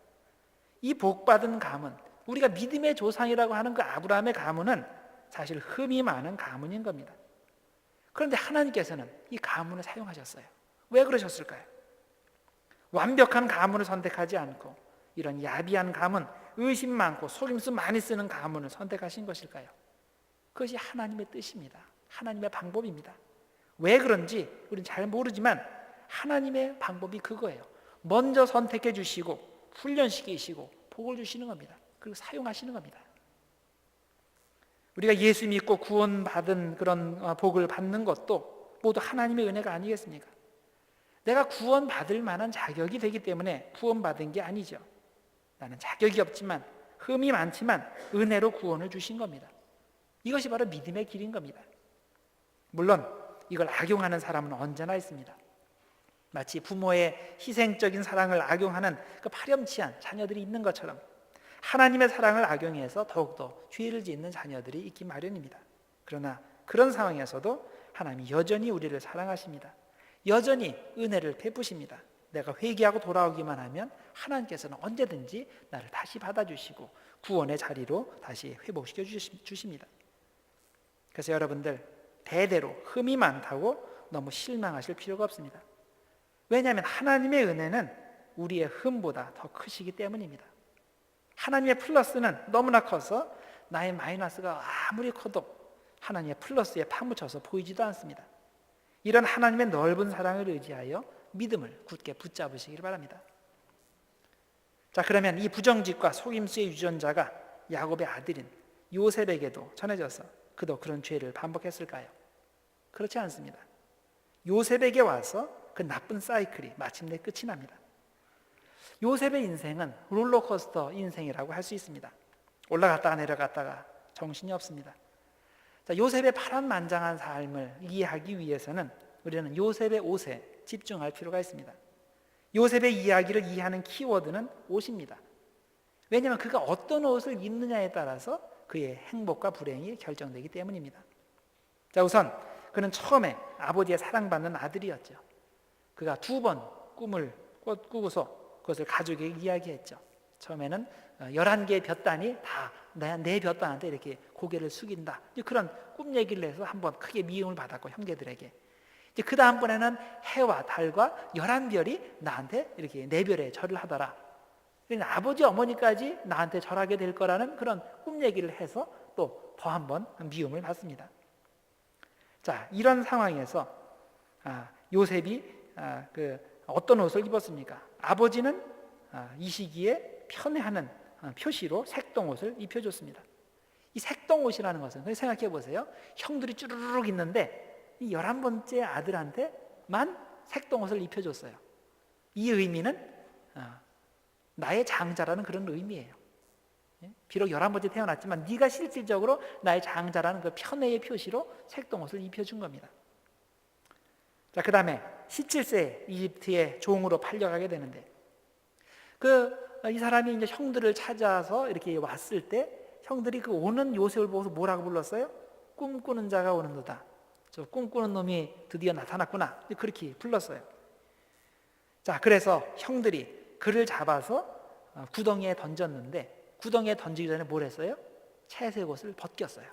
이 복받은 가문, 우리가 믿음의 조상이라고 하는 그 아브라함의 가문은 사실 흠이 많은 가문인 겁니다. 그런데 하나님께서는 이 가문을 사용하셨어요. 왜 그러셨을까요? 완벽한 가문을 선택하지 않고 이런 야비한 가문, 의심 많고 속임수 많이 쓰는 가문을 선택하신 것일까요? 그것이 하나님의 뜻입니다. 하나님의 방법입니다. 왜 그런지 우리는 잘 모르지만 하나님의 방법이 그거예요. 먼저 선택해 주시고 훈련시키시고 복을 주시는 겁니다. 그리고 사용하시는 겁니다. 우리가 예수 믿고 구원받은 그런 복을 받는 것도 모두 하나님의 은혜가 아니겠습니까? 내가 구원받을 만한 자격이 되기 때문에 구원받은 게 아니죠. 나는 자격이 없지만 흠이 많지만 은혜로 구원을 주신 겁니다. 이것이 바로 믿음의 길인 겁니다. 물론 이걸 악용하는 사람은 언제나 있습니다. 마치 부모의 희생적인 사랑을 악용하는 그 파렴치한 자녀들이 있는 것처럼 하나님의 사랑을 악용해서 더욱더 죄를 짓는 자녀들이 있기 마련입니다. 그러나 그런 상황에서도 하나님이 여전히 우리를 사랑하십니다. 여전히 은혜를 베푸십니다. 내가 회개하고 돌아오기만 하면 하나님께서는 언제든지 나를 다시 받아주시고 구원의 자리로 다시 회복시켜 주십니다. 그래서 여러분들 대대로 흠이 많다고 너무 실망하실 필요가 없습니다. 왜냐하면 하나님의 은혜는 우리의 흠보다 더 크시기 때문입니다. 하나님의 플러스는 너무나 커서 나의 마이너스가 아무리 커도 하나님의 플러스에 파묻혀서 보이지도 않습니다. 이런 하나님의 넓은 사랑을 의지하여 믿음을 굳게 붙잡으시기를 바랍니다. 자, 그러면 이 부정직과 속임수의 유전자가 야곱의 아들인 요셉에게도 전해져서 그도 그런 죄를 반복했을까요? 그렇지 않습니다. 요셉에게 와서 그 나쁜 사이클이 마침내 끝이 납니다. 요셉의 인생은 롤러코스터 인생이라고 할 수 있습니다. 올라갔다가 내려갔다가 정신이 없습니다. 자, 요셉의 파란만장한 삶을 이해하기 위해서는 우리는 요셉의 옷에 집중할 필요가 있습니다. 요셉의 이야기를 이해하는 키워드는 옷입니다. 왜냐하면 그가 어떤 옷을 입느냐에 따라서 그의 행복과 불행이 결정되기 때문입니다. 자, 우선 그는 처음에 아버지의 사랑받는 아들이었죠. 그가 2번 꿈을 꾸고서 그것을 가족에게 이야기했죠. 처음에는 11개의 볕단이 다 내 볕단한테 이렇게 고개를 숙인다. 그런 꿈 얘기를 해서 한번 크게 미움을 받았고 형제들에게. 이제 그 다음번에는 해와 달과 11별이 나한테 이렇게 내 별에 절을 하더라. 그러니까 아버지 어머니까지 나한테 절하게 될 거라는 그런 꿈 얘기를 해서 또 더 한 번 미움을 받습니다. 자, 이런 상황에서 요셉이 어떤 옷을 입었습니까? 아버지는 이 시기에 편애하는 표시로 색동옷을 입혀줬습니다. 이 색동옷이라는 것은 생각해 보세요. 형들이 쭈르륵 있는데 이 11번째 아들한테만 색동옷을 입혀줬어요. 이 의미는 나의 장자라는 그런 의미예요. 비록 11번째 태어났지만 네가 실질적으로 나의 장자라는 그 편애의 표시로 색동옷을 입혀준 겁니다. 자, 그 다음에 17세에 이집트의 종으로 팔려가게 되는데 이 사람이 이제 형들을 찾아서 이렇게 왔을 때 형들이 그 오는 요셉을 보고서 뭐라고 불렀어요? 꿈꾸는 자가 오는도다. 저 꿈꾸는 놈이 드디어 나타났구나. 그렇게 불렀어요. 자, 그래서 형들이 그를 잡아서 구덩이에 던졌는데 구덩이에 던지기 전에 뭘 했어요? 채색옷을 벗겼어요.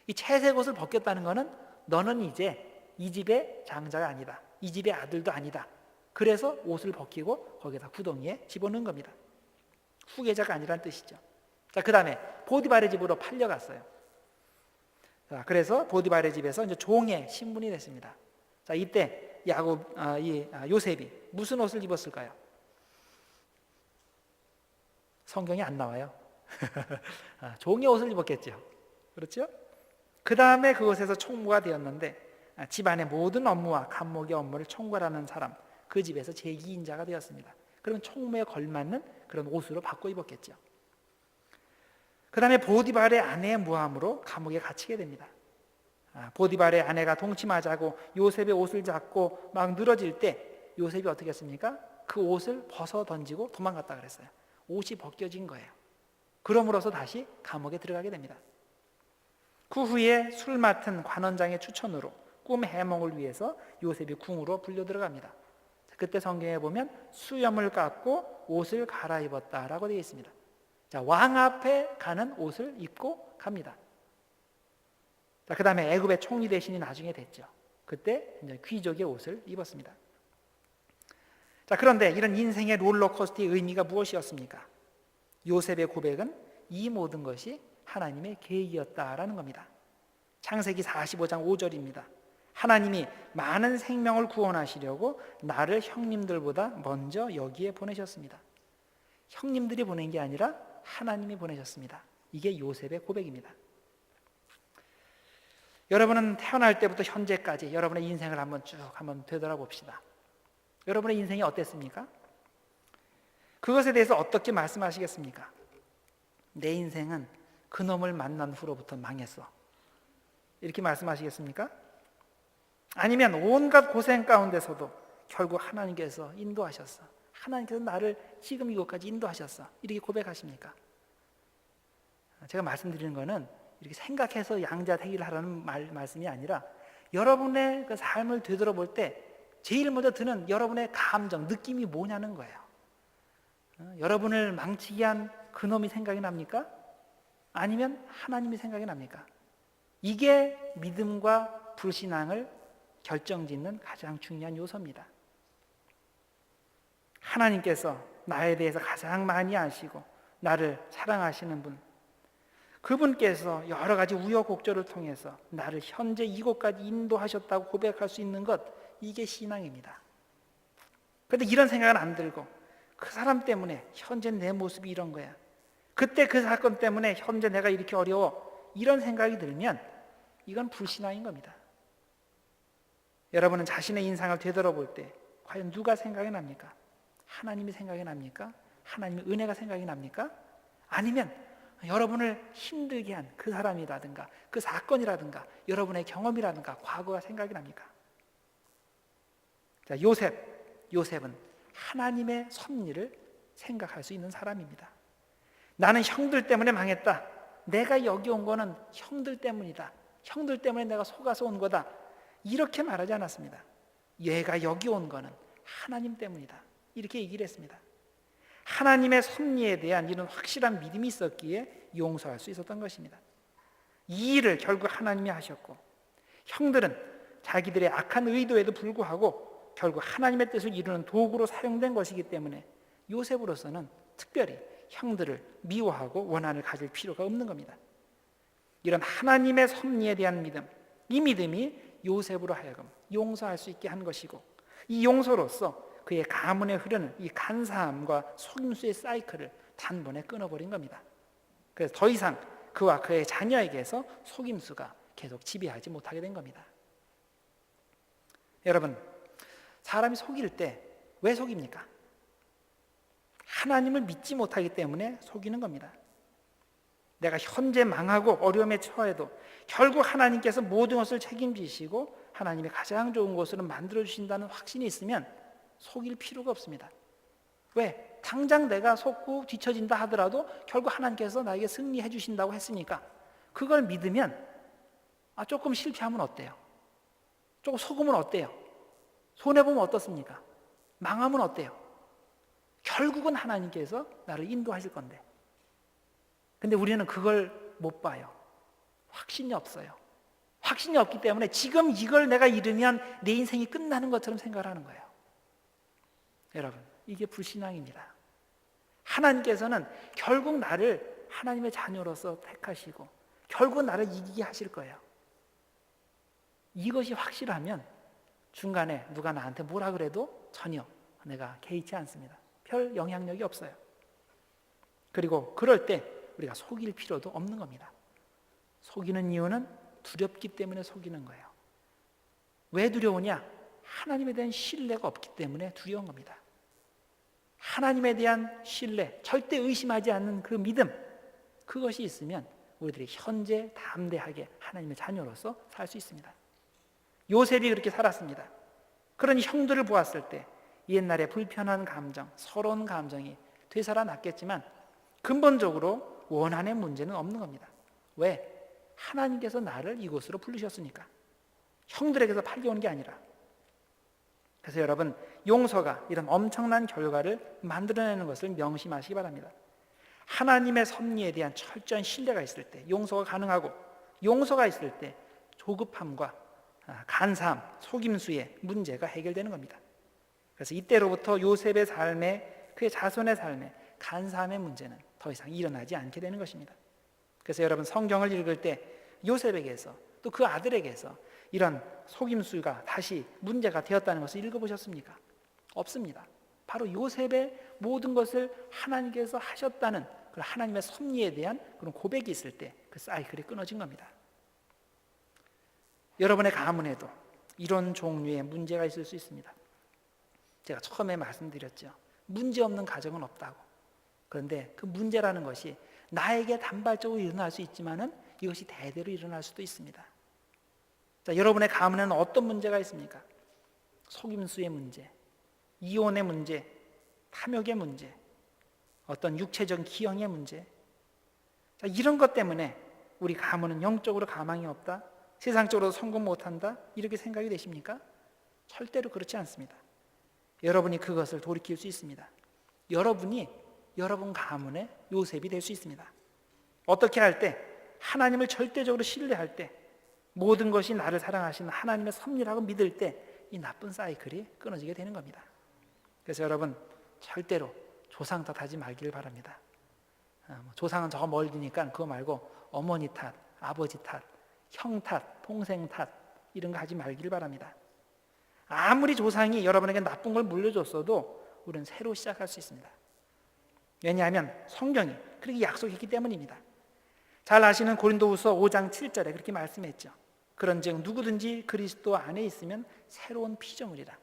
이 채색옷을 벗겼다는 것은 너는 이제 이 집의 장자가 아니다. 이 집의 아들도 아니다. 그래서 옷을 벗기고 거기다 구덩이에 집어넣은 겁니다. 후계자가 아니라는 뜻이죠. 자, 그 다음에 보디발의 집으로 팔려갔어요. 자, 그래서 보디발의 집에서 이제 종의 신분이 됐습니다. 자, 이때 요셉이 무슨 옷을 입었을까요? 성경이 안 나와요. 종의 옷을 입었겠죠. 그렇죠? 그 다음에 그곳에서 총무가 되었는데 집안의 모든 업무와 감목의 업무를 총괄하는 사람, 그 집에서 제2인자가 되었습니다. 그러면 총무에 걸맞는 그런 옷으로 바꿔 입었겠죠. 그 다음에 보디발의 아내의 모함으로 감옥에 갇히게 됩니다. 보디발의 아내가 동침하자고 요셉의 옷을 잡고 막 늘어질 때 요셉이 어떻게 했습니까? 그 옷을 벗어 던지고 도망갔다 그랬어요. 옷이 벗겨진 거예요. 그러므로서 다시 감옥에 들어가게 됩니다. 그 후에 술 맡은 관원장의 추천으로 꿈 해몽을 위해서 요셉이 궁으로 불려 들어갑니다. 그때 성경에 보면 수염을 깎고 옷을 갈아입었다라고 되어 있습니다. 자, 왕 앞에 가는 옷을 입고 갑니다. 자, 그 다음에 애굽의 총리 대신이 나중에 됐죠. 그때 이제 귀족의 옷을 입었습니다. 자, 그런데 이런 인생의 롤러코스터의 의미가 무엇이었습니까? 요셉의 고백은 이 모든 것이 하나님의 계획이었다라는 겁니다. 창세기 45장 5절입니다. 하나님이 많은 생명을 구원하시려고 나를 형님들보다 먼저 여기에 보내셨습니다. 형님들이 보낸 게 아니라 하나님이 보내셨습니다. 이게 요셉의 고백입니다. 여러분은 태어날 때부터 현재까지 여러분의 인생을 한번 되돌아봅시다. 여러분의 인생이 어땠습니까? 그것에 대해서 어떻게 말씀하시겠습니까? 내 인생은 그놈을 만난 후로부터 망했어. 이렇게 말씀하시겠습니까? 아니면 온갖 고생 가운데서도 결국 하나님께서 인도하셨어. 하나님께서 나를 지금 이곳까지 인도하셨어. 이렇게 고백하십니까? 제가 말씀드리는 거는 이렇게 생각해서 양자택일을 하라는 말씀이 아니라 여러분의 그 삶을 되돌아볼 때 제일 먼저 드는 여러분의 감정, 느낌이 뭐냐는 거예요. 여러분을 망치게 한 그놈이 생각이 납니까? 아니면 하나님이 생각이 납니까? 이게 믿음과 불신앙을 결정짓는 가장 중요한 요소입니다. 하나님께서 나에 대해서 가장 많이 아시고 나를 사랑하시는 분, 그분께서 여러 가지 우여곡절을 통해서 나를 현재 이곳까지 인도하셨다고 고백할 수 있는 것, 이게 신앙입니다. 그런데 이런 생각은 안 들고 그 사람 때문에 현재 내 모습이 이런 거야, 그때 그 사건 때문에 현재 내가 이렇게 어려워, 이런 생각이 들면 이건 불신앙인 겁니다. 여러분은 자신의 인생을 되돌아볼 때 과연 누가 생각이 납니까? 하나님이 생각이 납니까? 하나님의 은혜가 생각이 납니까? 아니면 여러분을 힘들게 한 그 사람이라든가 그 사건이라든가 여러분의 경험이라든가 과거가 생각이 납니까? 자, 요셉은 하나님의 섭리를 생각할 수 있는 사람입니다. 나는 형들 때문에 망했다. 내가 여기 온 거는 형들 때문이다. 형들 때문에 내가 속아서 온 거다. 이렇게 말하지 않았습니다. 얘가 여기 온 거는 하나님 때문이다. 이렇게 얘기를 했습니다. 하나님의 섭리에 대한 이런 확실한 믿음이 있었기에 용서할 수 있었던 것입니다. 이 일을 결국 하나님이 하셨고, 형들은 자기들의 악한 의도에도 불구하고 결국 하나님의 뜻을 이루는 도구로 사용된 것이기 때문에 요셉으로서는 특별히 형들을 미워하고 원한을 가질 필요가 없는 겁니다. 이런 하나님의 섭리에 대한 믿음, 이 믿음이 요셉으로 하여금 용서할 수 있게 한 것이고, 이 용서로서 그의 가문에 흐르는 이 간사함과 속임수의 사이클을 단번에 끊어버린 겁니다. 그래서 더 이상 그와 그의 자녀에게서 속임수가 계속 지배하지 못하게 된 겁니다. 여러분, 사람이 속일 때 왜 속입니까? 하나님을 믿지 못하기 때문에 속이는 겁니다. 내가 현재 망하고 어려움에 처해도 결국 하나님께서 모든 것을 책임지시고 하나님이 가장 좋은 것으로 만들어주신다는 확신이 있으면 속일 필요가 없습니다. 왜? 당장 내가 속고 뒤처진다 하더라도 결국 하나님께서 나에게 승리해 주신다고 했으니까 그걸 믿으면 조금 실패하면 어때요? 조금 속으면 어때요? 손해보면 어떻습니까? 망하면 어때요? 결국은 하나님께서 나를 인도하실 건데, 근데 우리는 그걸 못 봐요. 확신이 없어요. 확신이 없기 때문에 지금 이걸 내가 잃으면 내 인생이 끝나는 것처럼 생각을 하는 거예요. 여러분, 이게 불신앙입니다. 하나님께서는 결국 나를 하나님의 자녀로서 택하시고 결국 나를 이기게 하실 거예요. 이것이 확실하면 중간에 누가 나한테 뭐라 그래도 전혀 내가 개의치 않습니다. 별 영향력이 없어요. 그리고 그럴 때 우리가 속일 필요도 없는 겁니다. 속이는 이유는 두렵기 때문에 속이는 거예요. 왜 두려우냐? 하나님에 대한 신뢰가 없기 때문에 두려운 겁니다. 하나님에 대한 신뢰, 절대 의심하지 않는 그 믿음, 그것이 있으면 우리들이 현재 담대하게 하나님의 자녀로서 살 수 있습니다. 요셉이 그렇게 살았습니다. 그러니 형들을 보았을 때 옛날에 불편한 감정, 서러운 감정이 되살아났겠지만 근본적으로 원한의 문제는 없는 겁니다. 왜? 하나님께서 나를 이곳으로 부르셨으니까. 형들에게서 팔려온 게 아니라. 그래서 여러분, 용서가 이런 엄청난 결과를 만들어내는 것을 명심하시기 바랍니다. 하나님의 섭리에 대한 철저한 신뢰가 있을 때 용서가 가능하고, 용서가 있을 때 조급함과 간사함, 속임수의 문제가 해결되는 겁니다. 그래서 이때로부터 요셉의 삶에, 그의 자손의 삶에 간사함의 문제는 더 이상 일어나지 않게 되는 것입니다. 그래서 여러분, 성경을 읽을 때 요셉에게서 또 그 아들에게서 이런 속임수가 다시 문제가 되었다는 것을 읽어보셨습니까? 없습니다. 바로 요셉의 모든 것을 하나님께서 하셨다는 그 하나님의 섭리에 대한 그런 고백이 있을 때 그 사이클이 끊어진 겁니다. 여러분의 가문에도 이런 종류의 문제가 있을 수 있습니다. 제가 처음에 말씀드렸죠. 문제 없는 가정은 없다고. 그런데 그 문제라는 것이 나에게 단발적으로 일어날 수 있지만은 이것이 대대로 일어날 수도 있습니다. 자, 여러분의 가문에는 어떤 문제가 있습니까? 속임수의 문제, 이혼의 문제, 탐욕의 문제, 어떤 육체적 기형의 문제. 자, 이런 것 때문에 우리 가문은 영적으로 가망이 없다, 세상적으로 성공 못한다, 이렇게 생각이 되십니까? 절대로 그렇지 않습니다. 여러분이 그것을 돌이킬 수 있습니다. 여러분이 여러분 가문의 요셉이 될 수 있습니다. 어떻게 할 때? 하나님을 절대적으로 신뢰할 때, 모든 것이 나를 사랑하시는 하나님의 섭리라고 믿을 때 이 나쁜 사이클이 끊어지게 되는 겁니다. 그래서 여러분, 절대로 조상 탓하지 말기를 바랍니다. 조상은 저거 멀리니까 그거 말고 어머니 탓, 아버지 탓, 형 탓, 동생 탓, 이런 거 하지 말기를 바랍니다. 아무리 조상이 여러분에게 나쁜 걸 물려줬어도 우리는 새로 시작할 수 있습니다. 왜냐하면 성경이 그렇게 약속했기 때문입니다. 잘 아시는 고린도후서 5장 7절에 그렇게 말씀했죠. 그런즉 누구든지 그리스도 안에 있으면 새로운 피조물이라.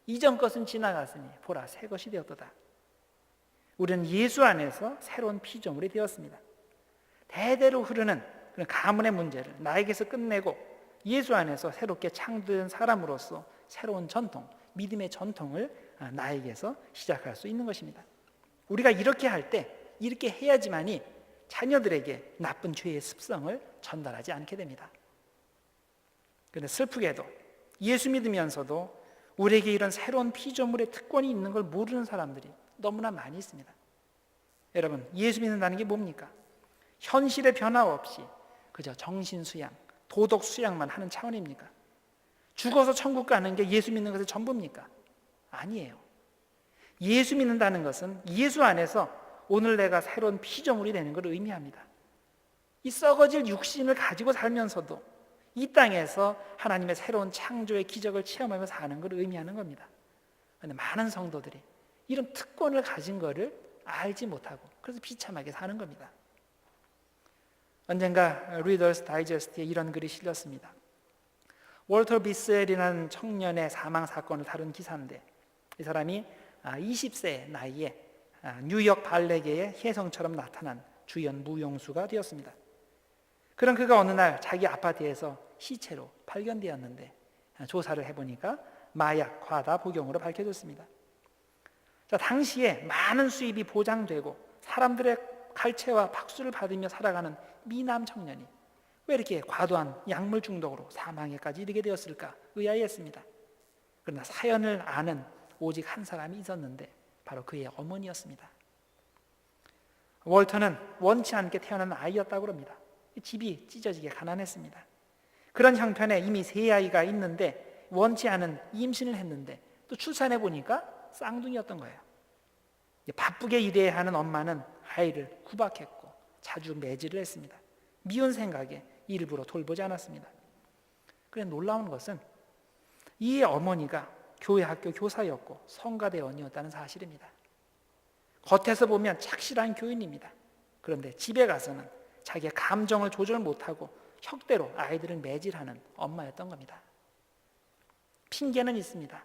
이전 것은 지나갔으니 보라 새 것이 되었도다. 우리는 예수 안에서 새로운 피조물이 되었습니다. 대대로 흐르는 그런 가문의 문제를 나에게서 끝내고 예수 안에서 새롭게 창조된 사람으로서 새로운 전통, 믿음의 전통을 나에게서 시작할 수 있는 것입니다. 우리가 이렇게 할 때, 이렇게 해야지만이 자녀들에게 나쁜 죄의 습성을 전달하지 않게 됩니다. 그런데 슬프게도 예수 믿으면서도 우리에게 이런 새로운 피조물의 특권이 있는 걸 모르는 사람들이 너무나 많이 있습니다. 여러분, 예수 믿는다는 게 뭡니까? 현실의 변화 없이 그저 정신 수양, 도덕 수양만 하는 차원입니까? 죽어서 천국 가는 게 예수 믿는 것의 전부입니까? 아니에요. 예수 믿는다는 것은 예수 안에서 오늘 내가 새로운 피조물이 되는 걸 의미합니다. 이 썩어질 육신을 가지고 살면서도 이 땅에서 하나님의 새로운 창조의 기적을 체험하며 사는 걸 의미하는 겁니다. 그런데 많은 성도들이 이런 특권을 가진 것을 알지 못하고 그래서 비참하게 사는 겁니다. 언젠가 리더스 다이제스트에 이런 글이 실렸습니다. 월터 비셀이라는 청년의 사망 사건을 다룬 기사인데, 이 사람이 20세 나이에 뉴욕 발레계의 혜성처럼 나타난 주연 무용수가 되었습니다. 그런 그가 어느 날 자기 아파트에서 시체로 발견되었는데, 조사를 해보니까 마약 과다 복용으로 밝혀졌습니다. 자, 당시에 많은 수입이 보장되고 사람들의 갈채와 박수를 받으며 살아가는 미남 청년이 왜 이렇게 과도한 약물 중독으로 사망에까지 이르게 되었을까 의아해했습니다. 그러나 사연을 아는 오직 한 사람이 있었는데 바로 그의 어머니였습니다. 월터는 원치 않게 태어난 아이였다고 합니다. 집이 찢어지게 가난했습니다. 그런 형편에 이미 세 아이가 있는데 원치 않은 임신을 했는데 또 출산해 보니까 쌍둥이였던 거예요. 바쁘게 일해야 하는 엄마는 아이를 구박했고 자주 매질을 했습니다. 미운 생각에 일부러 돌보지 않았습니다. 그런데 놀라운 것은 이 어머니가 교회 학교 교사였고 성가대원이었다는 사실입니다. 겉에서 보면 착실한 교인입니다. 그런데 집에 가서는 자기의 감정을 조절 못하고 혁대로 아이들을 매질하는 엄마였던 겁니다. 핑계는 있습니다.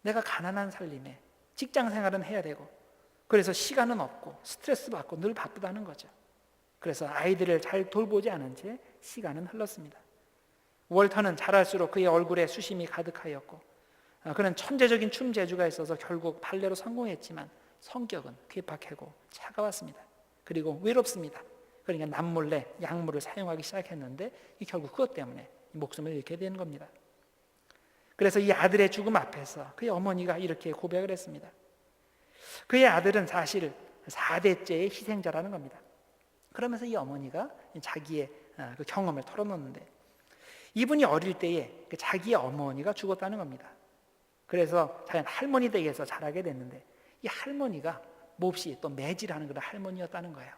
내가 가난한 살림에 직장 생활은 해야 되고 그래서 시간은 없고 스트레스 받고 늘 바쁘다는 거죠. 그래서 아이들을 잘 돌보지 않은 채 시간은 흘렀습니다. 월터는 자랄수록 그의 얼굴에 수심이 가득하였고 그는 천재적인 춤 재주가 있어서 결국 발레로 성공했지만 성격은 괴팍하고 차가웠습니다. 그리고 외롭습니다. 그러니까 남몰래 약물을 사용하기 시작했는데 결국 그것 때문에 목숨을 잃게 된 겁니다. 그래서 이 아들의 죽음 앞에서 그의 어머니가 이렇게 고백을 했습니다. 그의 아들은 사실 4대째의 희생자라는 겁니다. 그러면서 이 어머니가 자기의 그 경험을 털어놓는데, 이분이 어릴 때에 자기의 어머니가 죽었다는 겁니다. 그래서 자기는 할머니 댁에서 자라게 됐는데 이 할머니가 몹시 또 매질하는 그런 할머니였다는 거예요.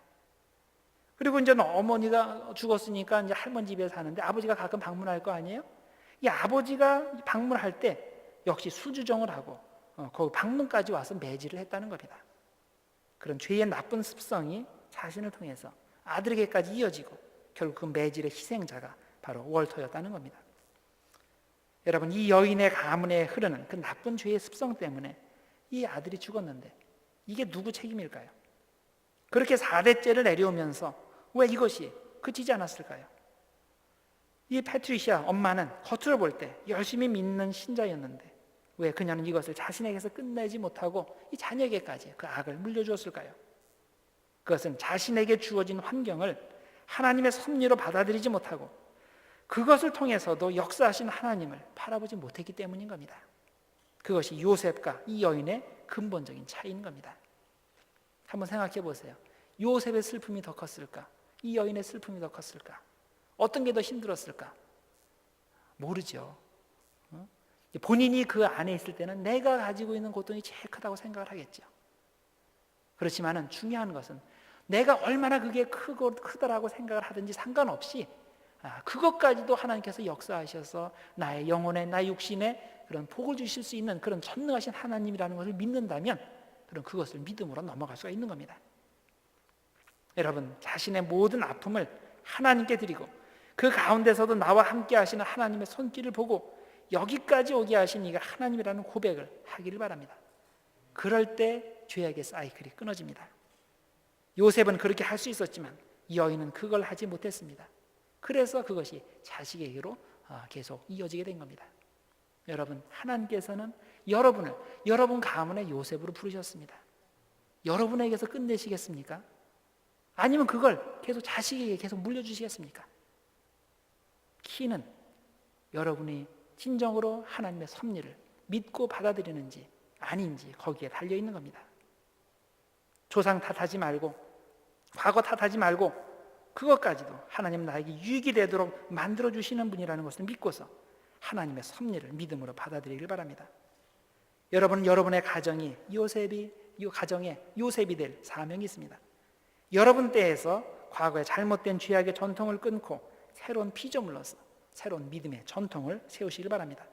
그리고 이제 어머니가 죽었으니까 이제 할머니 집에 사는데 아버지가 가끔 방문할 거 아니에요? 이 아버지가 방문할 때 역시 수주정을 하고 거기 방문까지 와서 매질을 했다는 겁니다. 그런 죄의 나쁜 습성이 자신을 통해서 아들에게까지 이어지고 결국 그 매질의 희생자가 바로 월터였다는 겁니다. 여러분, 이 여인의 가문에 흐르는 그 나쁜 죄의 습성 때문에 이 아들이 죽었는데 이게 누구 책임일까요? 그렇게 4대째를 내려오면서 왜 이것이 그치지 않았을까요? 이 패트리시아 엄마는 겉으로 볼 때 열심히 믿는 신자였는데 왜 그녀는 이것을 자신에게서 끝내지 못하고 이 자녀에게까지 그 악을 물려주었을까요? 그것은 자신에게 주어진 환경을 하나님의 섭리로 받아들이지 못하고 그것을 통해서도 역사하신 하나님을 바라보지 못했기 때문인 겁니다. 그것이 요셉과 이 여인의 근본적인 차이인 겁니다. 한번 생각해 보세요. 요셉의 슬픔이 더 컸을까? 이 여인의 슬픔이 더 컸을까? 어떤 게 더 힘들었을까? 모르죠. 본인이 그 안에 있을 때는 내가 가지고 있는 고통이 제일 크다고 생각을 하겠죠. 그렇지만은 중요한 것은 내가 얼마나 그게 크다라고 생각을 하든지 상관없이 그것까지도 하나님께서 역사하셔서 나의 영혼에, 나의 육신에 그런 복을 주실 수 있는 그런 전능하신 하나님이라는 것을 믿는다면 그럼 그것을 믿음으로 넘어갈 수가 있는 겁니다. 여러분, 자신의 모든 아픔을 하나님께 드리고 그 가운데서도 나와 함께 하시는 하나님의 손길을 보고 여기까지 오게 하신 이가 하나님이라는 고백을 하기를 바랍니다. 그럴 때 죄악의 사이클이 끊어집니다. 요셉은 그렇게 할 수 있었지만 여인은 그걸 하지 못했습니다. 그래서 그것이 자식에게로 계속 이어지게 된 겁니다. 여러분, 하나님께서는 여러분을 여러분 가문의 요셉으로 부르셨습니다. 여러분에게서 끝내시겠습니까? 아니면 그걸 계속 자식에게 계속 물려주시겠습니까? 키는 여러분이 진정으로 하나님의 섭리를 믿고 받아들이는지 아닌지 거기에 달려있는 겁니다. 조상 탓하지 말고 과거 탓하지 말고 그것까지도 하나님 나에게 유익이 되도록 만들어주시는 분이라는 것을 믿고서 하나님의 섭리를 믿음으로 받아들이길 바랍니다. 여러분은 여러분의 가정에 요셉이 될 사명이 있습니다. 여러분 때에서 과거의 잘못된 죄악의 전통을 끊고 새로운 피조물로서 새로운 믿음의 전통을 세우시길 바랍니다.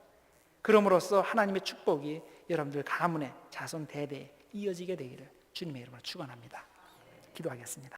그럼으로써 하나님의 축복이 여러분들 가문의 자손 대대에 이어지게 되기를 주님의 이름으로 축원합니다. 기도하겠습니다.